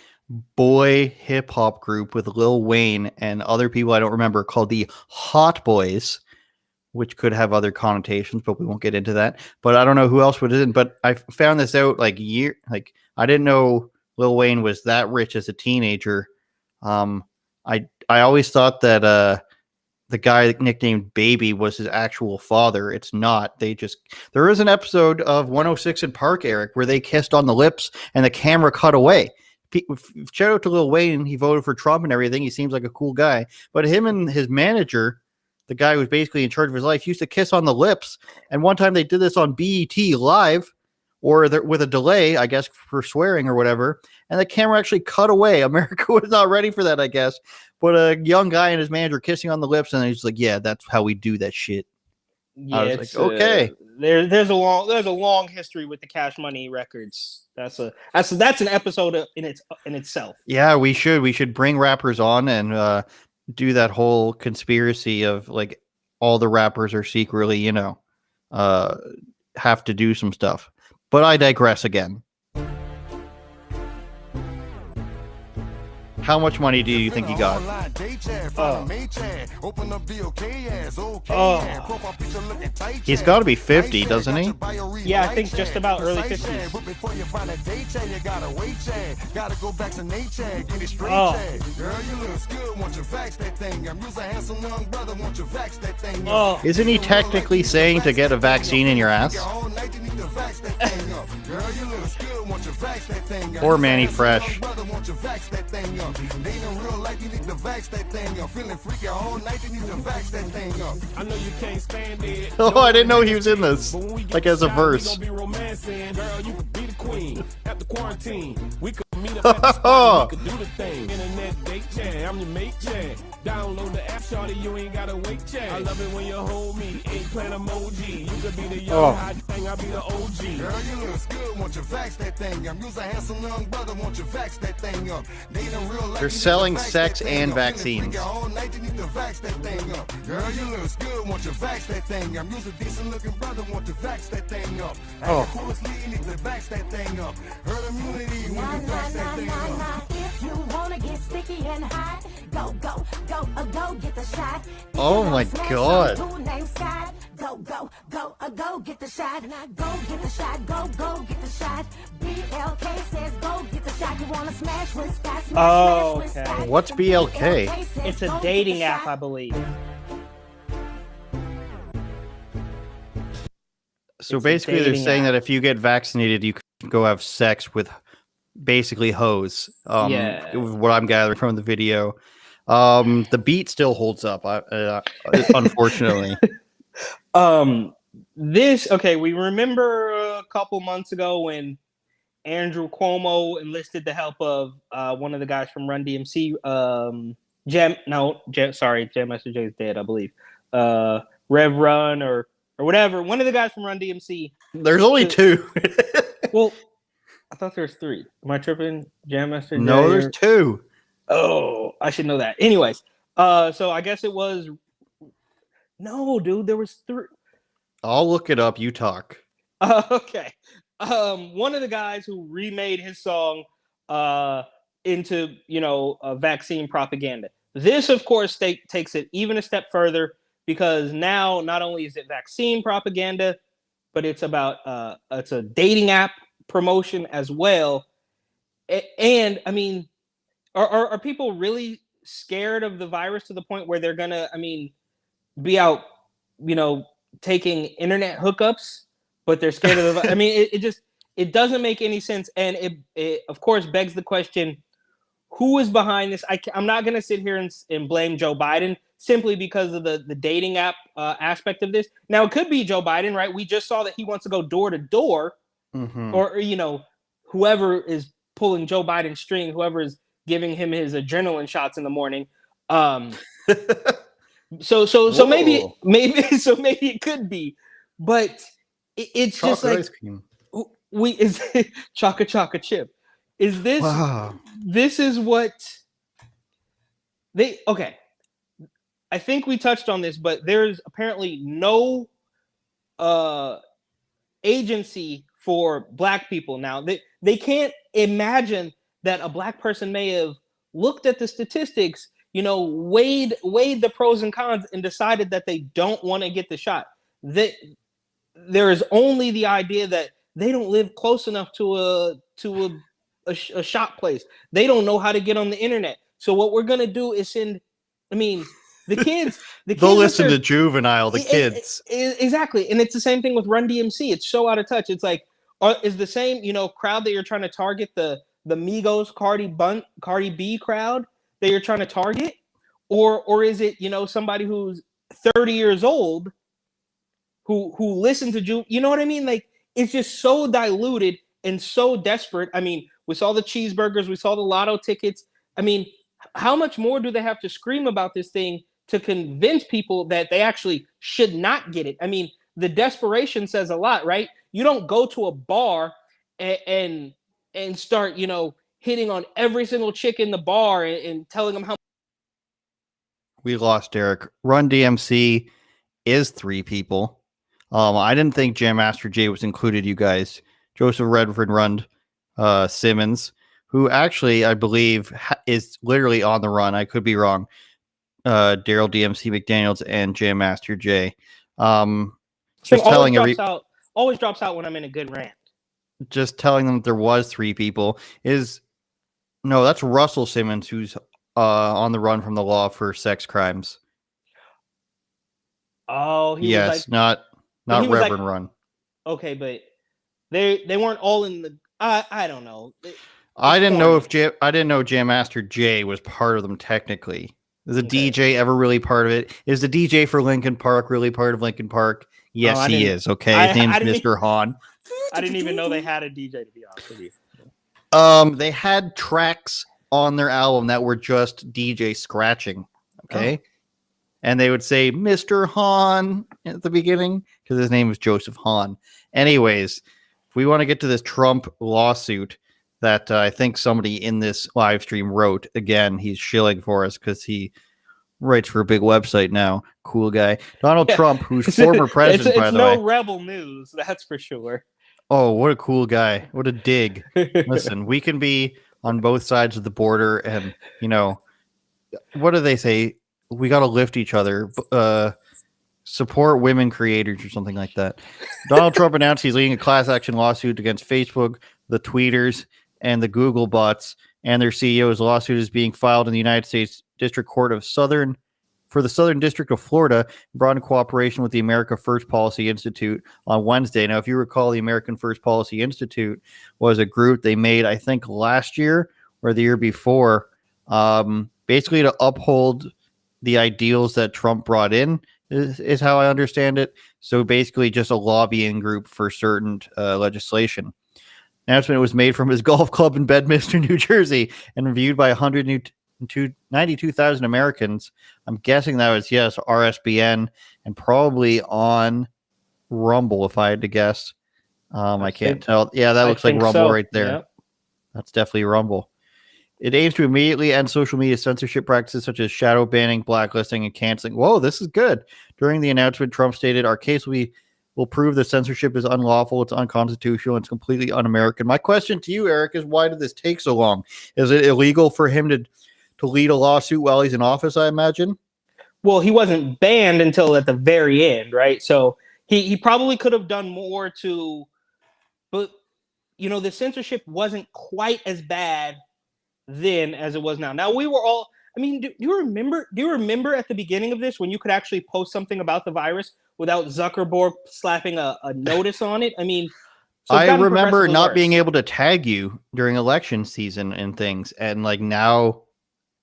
boy hip hop group with Lil Wayne and other people I don't remember called the Hot Boys, which could have other connotations, but we won't get into that. But I don't know who else was in. But I found this out I didn't know Lil Wayne was that rich as a teenager. I always thought that the guy nicknamed Baby was his actual father. It's not. There is an episode of 106 in Park, Eric, where they kissed on the lips and the camera cut away. Shout out to Lil Wayne. He voted for Trump and everything. He seems like a cool guy. But him and his manager, the guy who's basically in charge of his life, used to kiss on the lips. And one time they did this on BET Live, or with a delay, I guess, for swearing or whatever. And the camera actually cut away. America was not ready for that, I guess. But a young guy and his manager kissing on the lips, and he's like, "Yeah, that's how we do that shit." Yeah, I was like, okay. There's a long history with the Cash Money records. That's an episode in itself. Yeah, we should bring rappers on and do that whole conspiracy of like all the rappers are secretly, have to do some stuff. But I digress again. How much money do you think he got? He's got to be 50, doesn't he? Yeah, I think just about early 50s. Isn't he technically saying to get a vaccine in your ass? Poor Manny Fresh. Oh, I didn't know he was in this. Like as a verse. Download the app, shawty, you ain't gotta wait, chat. I love it when you hold me, eggplant emoji. You could be the young hot thing, I'll be the OG. Girl, you look good, won't you vax that thing up? You's a handsome young brother, won't you vax that thing up? They're selling sex and vaccines. Girl, you look good, won't you vax that thing up? You's a decent looking brother, won't you vax that thing up? Oh. You need to vax that thing up. Herd immunity when you vax that thing up. If you wanna get sticky and hot, go get the shot. Oh my God. Go get the shot. Go get the shot. Go get the shot. BLK says go get the shot. You wanna smash with Scott? Oh, okay. What's BLK? It's a dating app, I believe. So It's a basically they're dating saying app. that if you get vaccinated, you can go have sex with basically hoes. Yeah. What I'm gathering from the video. The beat still holds up, unfortunately. We remember a couple months ago when Andrew Cuomo enlisted the help of one of the guys from Run DMC. Jam Master Jay is dead, I believe. Rev Run or whatever. One of the guys from Run DMC. There's only two. Well, I thought there was three. Am I tripping? Jam Master Jay? No, there's two. Oh, I should know that. Anyways, so I guess it was No, dude, there was three. I'll look it up. You talk. Okay. One of the guys who remade his song into, vaccine propaganda. This, of course, takes it even a step further because now not only is it vaccine propaganda, but it's a dating app promotion as well. And I mean, are people really scared of the virus to the point where they're gonna, be out, taking internet hookups, but they're scared of the. I mean, it doesn't make any sense, and it of course begs the question: who is behind this? I'm not gonna sit here and blame Joe Biden simply because of the dating app aspect of this. Now it could be Joe Biden, right? We just saw that he wants to go door to door, or whoever is pulling Joe Biden's string, whoever is giving him his adrenaline shots in the morning. So maybe it could be, but it's Chocolate just like ice cream. is Chaka chip. Is this Wow. This is what they okay. I think we touched on this, but there's apparently no agency for Black people now. They can't imagine that a Black person may have looked at the statistics, weighed the pros and cons and decided that they don't want to get the shot. There is only the idea that they don't live close enough to a shop place. They don't know how to get on the internet. So what we're gonna do is send. I mean, the kids. They'll listen to Juvenile. The kids. Exactly, and it's the same thing with Run DMC. It's so out of touch. It's like is the same crowd that you're trying to target the Migos Cardi B crowd that you're trying to target, or is it somebody who's 30 years old who listens to you know what I mean? Like it's just so diluted and so desperate. I mean, we saw the cheeseburgers, we saw the lotto tickets. I mean, how much more do they have to scream about this thing to convince people that they actually should not get it? I mean, the desperation says a lot, right? You don't go to a bar and start, hitting on every single chick in the bar and telling them how. We lost Derek. Run DMC is 3 people. I didn't think Jam Master Jay was included, you guys. Joseph Redford Rund Simmons, who actually, I believe, is literally on the run. I could be wrong. Daryl DMC McDaniels and Jam Master Jay. Just telling always drops out when I'm in a good rant. Just telling them that there was 3 people that's Russell Simmons, who's on the run from the law for sex crimes. Oh, yes, not Reverend Run. Okay, but they weren't all in the. I don't know. I didn't know Jam Master Jay was part of them technically. Is the DJ ever really part of it? Is the DJ for Linkin Park really part of Linkin Park? Yes, he is. Okay, his name's Mr. Hahn. I didn't even know they had a DJ, to be honest with you. They had tracks on their album that were just DJ scratching. Okay. Oh. And they would say Mr. Hahn at the beginning because his name was Joseph Hahn. Anyways, if we want to get to this Trump lawsuit that I think somebody in this live stream wrote, again, he's shilling for us because he writes for a big website now. Cool guy. Donald Trump, who's former president, by the way. It's no rebel news, that's for sure. Oh, what a cool guy. What a dig. Listen, we can be on both sides of the border and, what do they say? We got to lift each other. Support women creators or something like that. Donald Trump announced he's leading a class action lawsuit against Facebook, the tweeters, and the Google bots, and their CEO's lawsuit is being filed in the United States District Court for the Southern District of Florida, brought in cooperation with the America First Policy Institute on Wednesday. Now, if you recall, the American First Policy Institute was a group they made, I think, last year or the year before, basically to uphold the ideals that Trump brought in, is how I understand it. So basically just a lobbying group for certain legislation. Announcement was made from his golf club in Bedminster, New Jersey, and reviewed by 192,000 Americans. I'm guessing that was, RSBN, and probably on Rumble, if I had to guess. I can't tell. Yeah, that looks like Rumble right there. Yep. That's definitely Rumble. It aims to immediately end social media censorship practices such as shadow banning, blacklisting, and canceling. Whoa, this is good. During the announcement, Trump stated, "Our case will prove that censorship is unlawful, it's unconstitutional, it's completely un-American." My question to you, Eric, is why did this take so long? Is it illegal for him to lead a lawsuit while he's in office, I imagine? Well, he wasn't banned until at the very end, right? So he probably could have done more to, but the censorship wasn't quite as bad then as it was now. Now we were all. I mean, do you remember? Do you remember at the beginning of this when you could actually post something about the virus without Zuckerberg slapping a notice on it? I mean, so I remember not being able to tag you during election season and things, and like now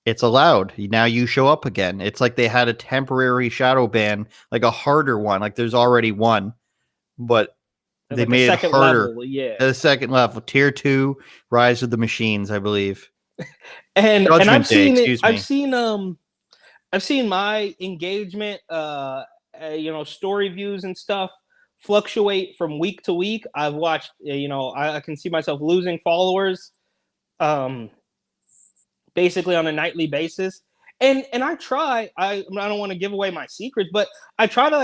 it's allowed. Now you show up again. It's like they had a temporary shadow ban, like a harder one. Like there's already one, but they made it harder. Level, yeah, the second level, tier 2, Rise of the Machines, I believe. And I've seen it. I've seen my engagement, story views and stuff fluctuate from week to week. I've watched, I can see myself losing followers, basically on a nightly basis. And I don't want to give away my secrets, but I try to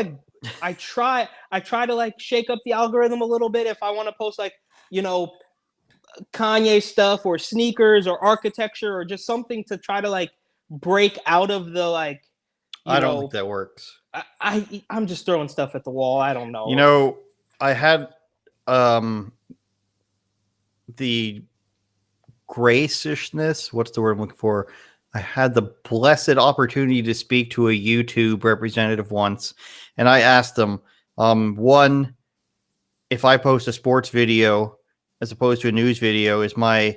like shake up the algorithm a little bit if I want to post like, Kanye stuff or sneakers or architecture or just something to try to like break out of the like. I don't think that works. I'm just throwing stuff at the wall. I don't know. I had the graciousness. What's the word I'm looking for? I had the blessed opportunity to speak to a YouTube representative once, and I asked them, one, if I post a sports video as opposed to a news video, is my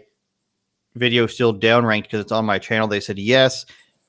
video still downranked because it's on my channel? They said yes.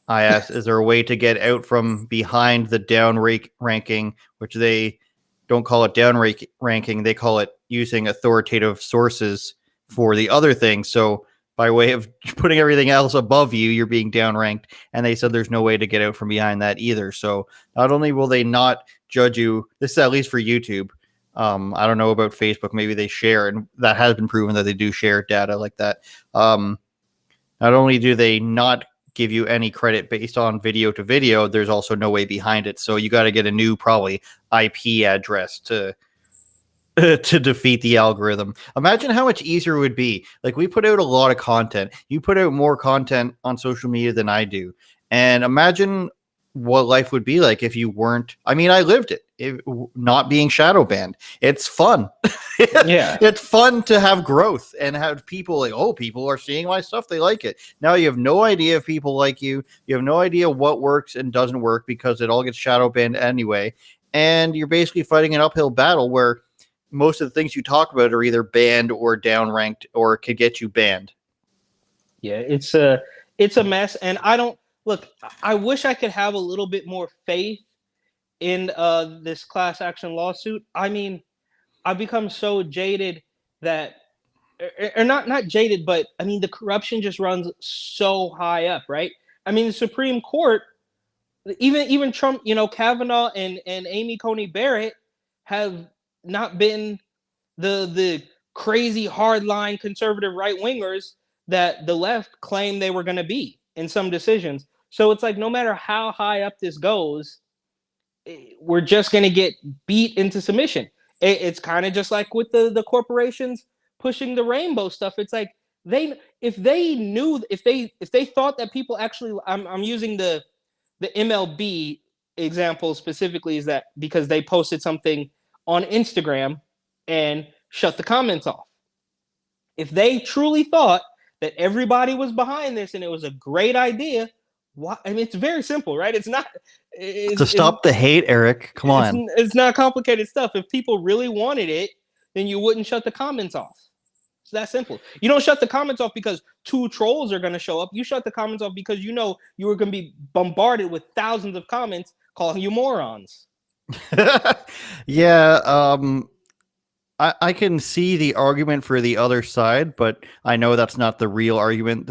I asked, is there a way to get out from behind the down ranking, which they don't call it down ranking. They call it using authoritative sources for the other thing. So by way of putting everything else above you, you're being downranked. And they said there's no way to get out from behind that either. So not only will they not judge you, this is at least for YouTube. I don't know about Facebook. Maybe they share, and that has been proven that they do share data like that. Not only do they not give you any credit based on video to video, there's also no way behind it. So you got to get a new probably IP address to defeat the algorithm. Imagine how much easier it would be. Like, we put out a lot of content. You put out more content on social media than I do. And imagine what life would be like if you weren't. I mean, I lived it. Not being shadow banned. It's fun. Yeah. It's fun to have growth and have people like, oh, people are seeing my stuff. They like it. Now you have no idea if people like you. You have no idea what works and doesn't work because it all gets shadow banned anyway. And you're basically fighting an uphill battle where most of the things you talk about are either banned or downranked or could get you banned. Yeah, it's a mess. And I wish I could have a little bit more faith in this class action lawsuit. I mean, I've become so jaded that, or not jaded, but I mean, the corruption just runs so high up, right? I mean, the Supreme Court, even Trump, Kavanaugh and Amy Coney Barrett have not been the crazy hardline conservative right wingers that the left claimed they were going to be in some decisions. So it's like, no matter how high up this goes, we're just going to get beat into submission. It's kind of just like with the corporations pushing the rainbow stuff. It's like if they thought that people actually, I'm using the MLB example specifically, is that because they posted something on Instagram and shut the comments off. If they truly thought that everybody was behind this and it was a great idea, why? I mean, it's very simple, right? It's not to stop the hate, Eric. Come on. It's not complicated stuff. If people really wanted it, then you wouldn't shut the comments off. It's that simple. You don't shut the comments off because 2 trolls are going to show up. You shut the comments off because you know you were going to be bombarded with thousands of comments calling you morons. Yeah, I can see the argument for the other side, but I know that's not the real argument.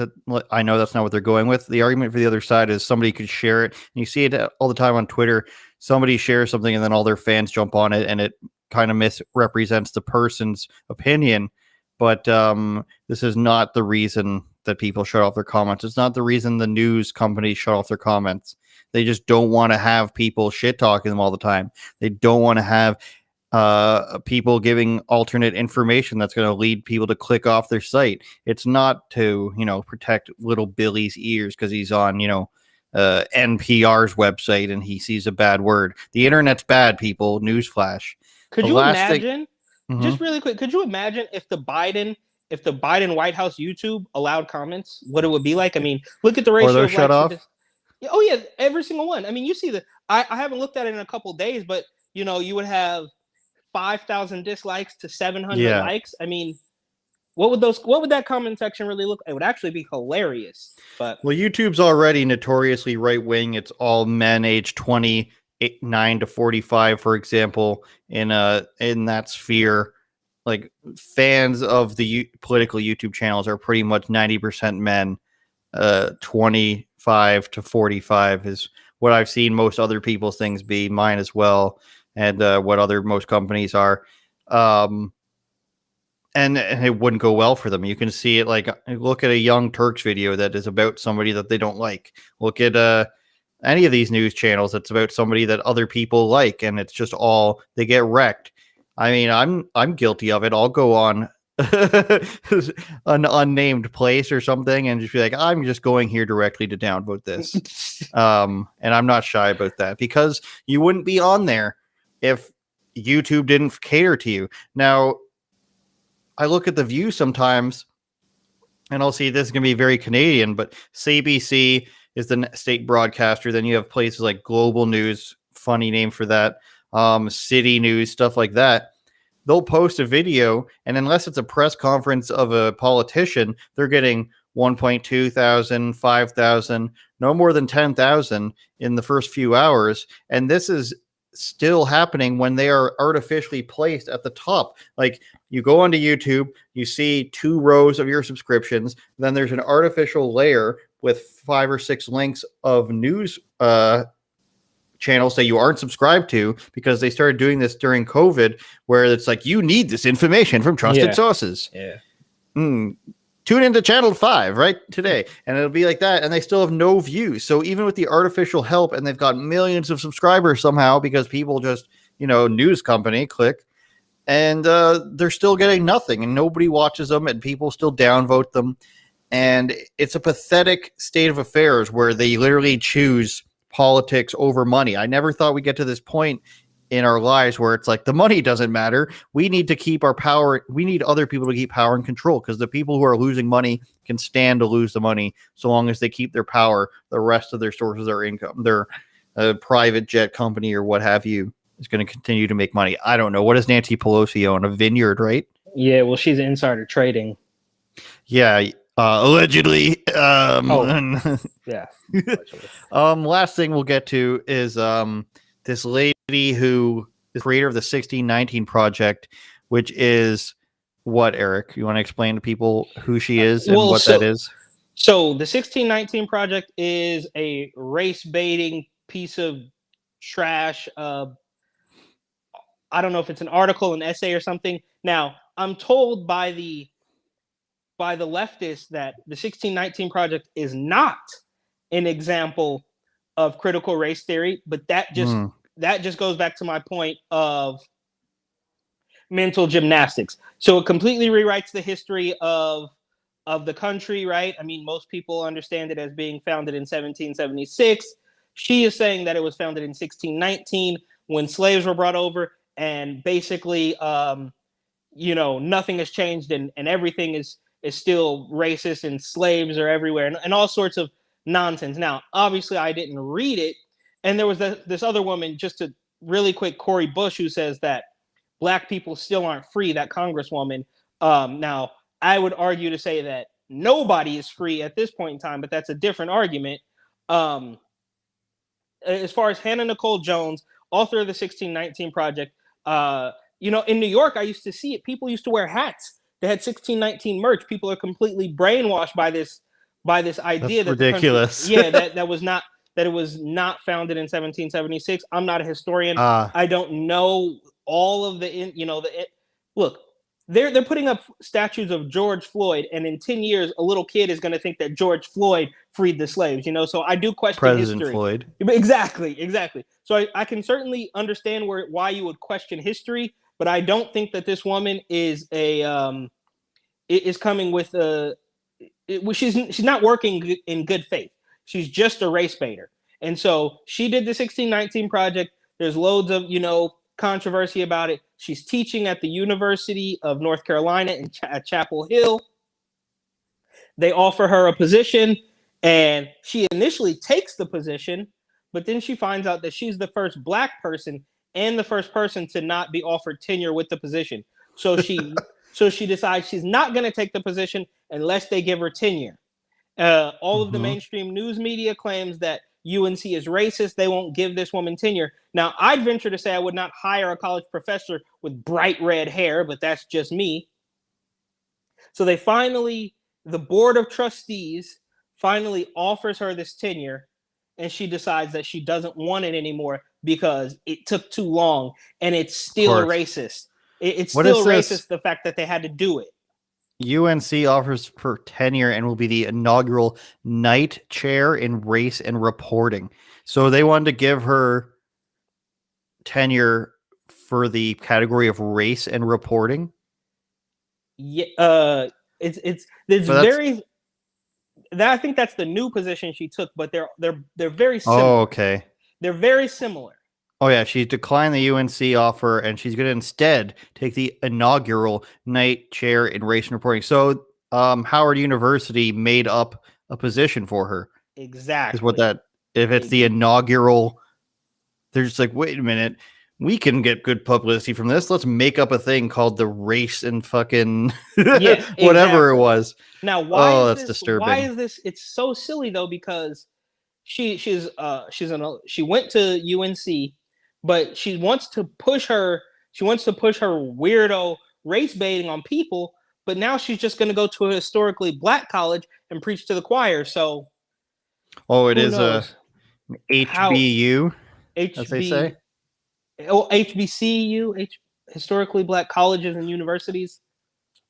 I know that's not what they're going with. The argument for the other side is somebody could share it. And you see it all the time on Twitter. Somebody shares something and then all their fans jump on it, and it kind of misrepresents the person's opinion. But this is not the reason that people shut off their comments. It's not the reason the news companies shut off their comments. They just don't want to have people shit talking them all the time. They don't want to have people giving alternate information that's going to lead people to click off their site. It's not to, protect little Billy's ears because he's on, NPR's website and he sees a bad word. The internet's bad, people. Newsflash. Could The you last thing- imagine, Mhm. just really quick, could you imagine if the Biden White House YouTube allowed comments, what it would be like? I mean, look at the ratio those of shut likes to off? Yeah, oh yeah, every single one. I mean, you see I haven't looked at it in a couple days, but you would have 5,000 dislikes to 700 Yeah. likes. I mean, what would that comment section really look? It would actually be hilarious. But Well, YouTube's already notoriously right wing. It's all men aged 29 to 45, for example, in that sphere. Like, fans of the political YouTube channels are pretty much 90% men. 25 to 45 is what I've seen most other people's things be, mine as well, and what most companies are. And it wouldn't go well for them. You can see it, like, look at a Young Turks video that is about somebody that they don't like. Look at any of these news channels that's about somebody that other people like, and it's just all, they get wrecked. I mean, I'm guilty of it. I'll go on an unnamed place or something and just be like, I'm just going here directly to downvote this. And I'm not shy about that, because you wouldn't be on there if YouTube didn't cater to you. Now, I look at the view sometimes and I'll see this is going to be very Canadian, but CBC is the state broadcaster. Then you have places like Global News, funny name for that, City News, stuff like that. They'll post a video, and unless it's a press conference of a politician, they're getting 1.2 thousand, 5,000, no more than 10,000 in the first few hours. And this is still happening when they are artificially placed at the top. Like, you go onto YouTube, you see 2 rows of your subscriptions, then there's an artificial layer with 5 or 6 links of news channels that you aren't subscribed to, because they started doing this during COVID, where it's like, you need this information from trusted sources. Yeah. Tune into channel 5 right today, and it'll be like that, and they still have no views. So even with the artificial help, and they've got millions of subscribers somehow because people just, news company, click, and they're still getting nothing, and nobody watches them, and people still downvote them. And it's a pathetic state of affairs where they literally choose politics over money. I never thought we'd get to this point in our lives where it's like, the money doesn't matter. We need to keep our power. We need other people to keep power and control, because the people who are losing money can stand to lose the money so long as they keep their power. The rest of their sources of income, their private jet company or what have you, is going to continue to make money. I don't know. What does Nancy Pelosi own? A vineyard, right? Yeah, well, she's insider trading. Yeah. Allegedly. Yeah. Last thing we'll get to is this lady who is creator of the 1619 Project, which is what, Eric? You want to explain to people who she is and what that is? So the 1619 Project is a race baiting piece of trash. I don't know if it's an article, an essay, or something. Now, I'm told by the leftists that the 1619 Project is not an example of critical race theory, but that just goes back to my point of mental gymnastics. So it completely rewrites the history of the country, right? I mean, most people understand it as being founded in 1776. She is saying that it was founded in 1619 when slaves were brought over, and basically, nothing has changed, and everything is still racist, and slaves are everywhere, and all sorts of nonsense. Now, obviously, I didn't read it, and there was this other woman, just a really quick, Cori Bush, who says that Black people still aren't free, that congresswoman. Now, I would argue to say that nobody is free at this point in time, but that's a different argument. As far as Hannah Nicole Jones, author of the 1619 Project, in New York, I used to see it. People used to wear hats. They had 1619 merch. People are completely brainwashed by this idea. That's ridiculous. That it was not founded in 1776. I'm not a historian. I don't know all of look, they're putting up statues of George Floyd, and in 10 years, a little kid is going to think that George Floyd freed the slaves. So I do question President history. Floyd. Exactly. So I can certainly understand why you would question history, but I don't think that this woman is is coming with she's not working in good faith. She's just a race baiter. And so she did the 1619 project. There's loads of, controversy about it. She's teaching at the University of North Carolina at Chapel Hill. They offer her a position, and she initially takes the position, but then she finds out that she's the first Black person and the first person to not be offered tenure with the position. So she decides she's not going to take the position unless they give her tenure. All of the mainstream news media claims that UNC is racist. They won't give this woman tenure. Now, I'd venture to say I would not hire a college professor with bright red hair, but that's just me. So the board of trustees finally offers her this tenure, and she decides that she doesn't want it anymore because it took too long, and it's still racist. It's still racist, the fact that they had to do it. UNC offers her tenure and will be the inaugural Knight Chair in Race and Reporting. So they wanted to give her tenure for the category of race and reporting. Yeah, it's very. I think that's the new position she took, but they're very similar. Oh, okay. They're very similar. Oh, yeah, she declined the UNC offer, and she's going to instead take the inaugural Knight Chair in Race and Reporting. So Howard University made up a position for her. Exactly. Is what that, if it's the inaugural, they're just like, wait a minute, we can get good publicity from this. Let's make up a thing called the race and fucking whatever it was. Now, that's disturbing. Why is this? It's so silly, though, because she went to UNC. But she wants to push her weirdo race baiting on people, but now she's just going to go to a historically Black college and preach to the choir. So, it is a HBU, as they say. HBCU, historically Black colleges and universities.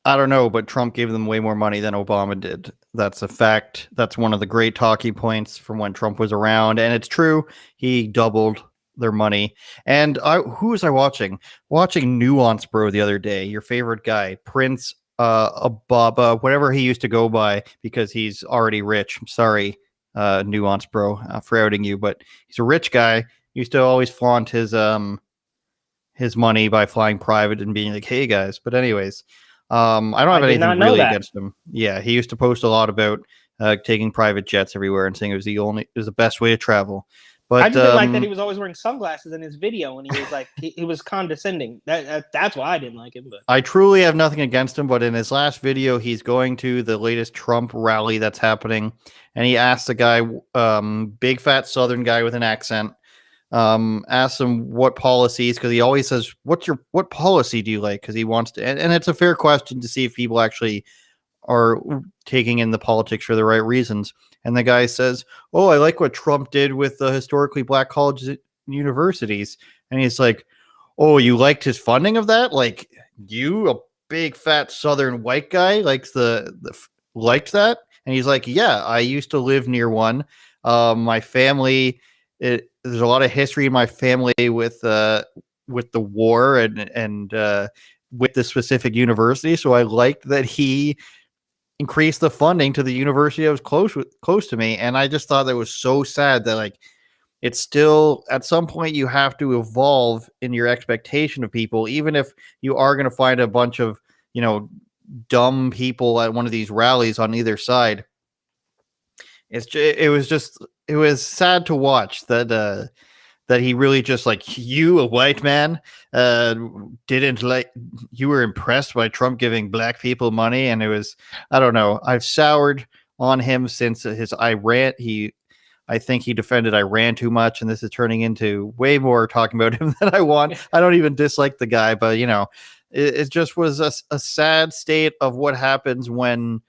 I don't know, but Trump gave them way more money than Obama did. That's a fact. That's one of the great talking points from when Trump was around, and it's true. He doubled their money. And who was I watching Nuance Bro the other day, your favorite guy, Prince Ababa, whatever he used to go by, because he's already rich. I'm sorry, Nuance Bro, for outing you, but he's a rich guy. He used to always flaunt his money by flying private and being like, hey guys. But anyways, I don't have anything really against him. Yeah, he used to post a lot about taking private jets everywhere and saying it was the best way to travel. But I just didn't like that he was always wearing sunglasses in his video, and he was like he was condescending. That's why I didn't like him. But I truly have nothing against him. But in his last video, he's going to the latest Trump rally that's happening, and he asked the guy, big fat Southern guy with an accent, asks him what policies, because he always says, "What policy do you like?" Because he wants to, and it's a fair question to see if people actually are taking in the politics for the right reasons. And the guy says, "Oh, I like what Trump did with the historically Black colleges and universities." And he's like, "Oh, you liked his funding of that? Like, you, a big fat Southern white guy, liked that?" And he's like, "Yeah, I used to live near one. My family, there's a lot of history in my family with the war and with the specific university. So I liked that he increase the funding to the university that was close to me." And I just thought that was so sad that, like, it's still, at some point you have to evolve in your expectation of people, even if you are going to find a bunch of, dumb people at one of these rallies on either side. It was sad to watch that he really just, like, you, a white man, didn't like, you were impressed by Trump giving Black people money. And it was, I don't know, I've soured on him since his Iran. I think he defended Iran too much, and this is turning into way more talking about him than I want. I don't even dislike the guy, but it just was a sad state of what happens when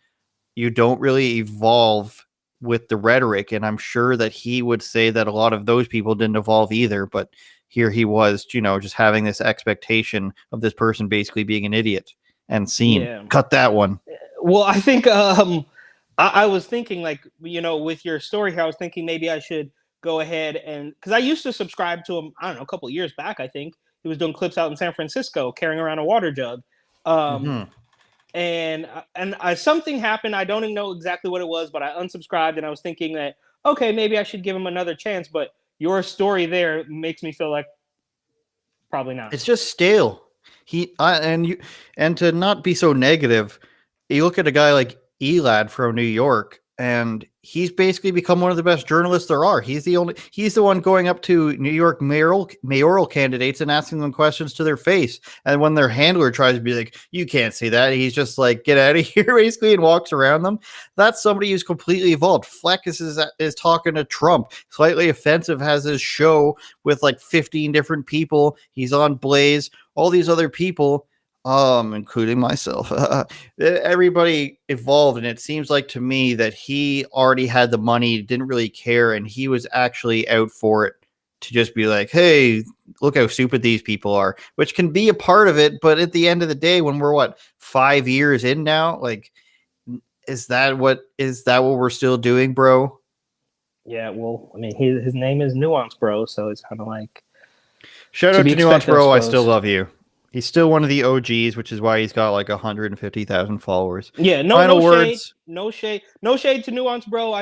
you don't really evolve with the rhetoric. And I'm sure that he would say that a lot of those people didn't evolve either, but here he was, just having this expectation of this person basically being an idiot. and scene. Yeah. Cut that one. Well, I think I was thinking, like, with your story here, I was thinking maybe I should go ahead and, because I used to subscribe to him, I don't know, a couple of years back. I think he was doing clips out in San Francisco carrying around a water jug. And something happened. I don't even know exactly what it was, but I unsubscribed, and I was thinking that, okay, maybe I should give him another chance. But your story there makes me feel like probably not. It's just stale. And to not be so negative, you look at a guy like Elad from New York, and he's basically become one of the best journalists there are. He's the one going up to New York mayoral candidates and asking them questions to their face. And when their handler tries to be like, you can't say that, he's just like, get out of here, basically, and walks around them. That's somebody who's completely evolved. Fleck is talking to Trump. Slightly Offensive has his show with like 15 different people. He's on Blaze. All these other people, including myself, everybody evolved, and it seems like to me that he already had the money, didn't really care, and he was actually out for it to just be like, hey, look how stupid these people are, which can be a part of it. But at the end of the day, when we're 5 years in now, like, is that what we're still doing, bro? Yeah, well, I mean, his name is Nuance Bro, so it's kind of like, shout out to Nuance Bro. I still love you. He's still one of the OGs, which is why he's got like 150,000 followers. Yeah, Final words. No shade to Nuance Bro.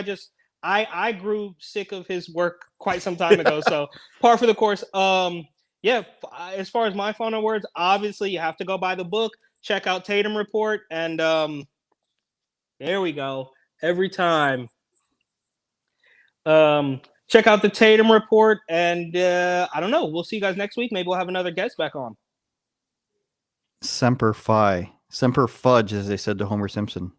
I grew sick of his work quite some time ago, so par for the course. Yeah, as far as my final words, obviously you have to go buy the book, check out Tatum Report, and there we go. Every time. Check out the Tatum Report, and I don't know. We'll see you guys next week. Maybe we'll have another guest back on. Semper Fi. Semper Fudge, as they said to Homer Simpson.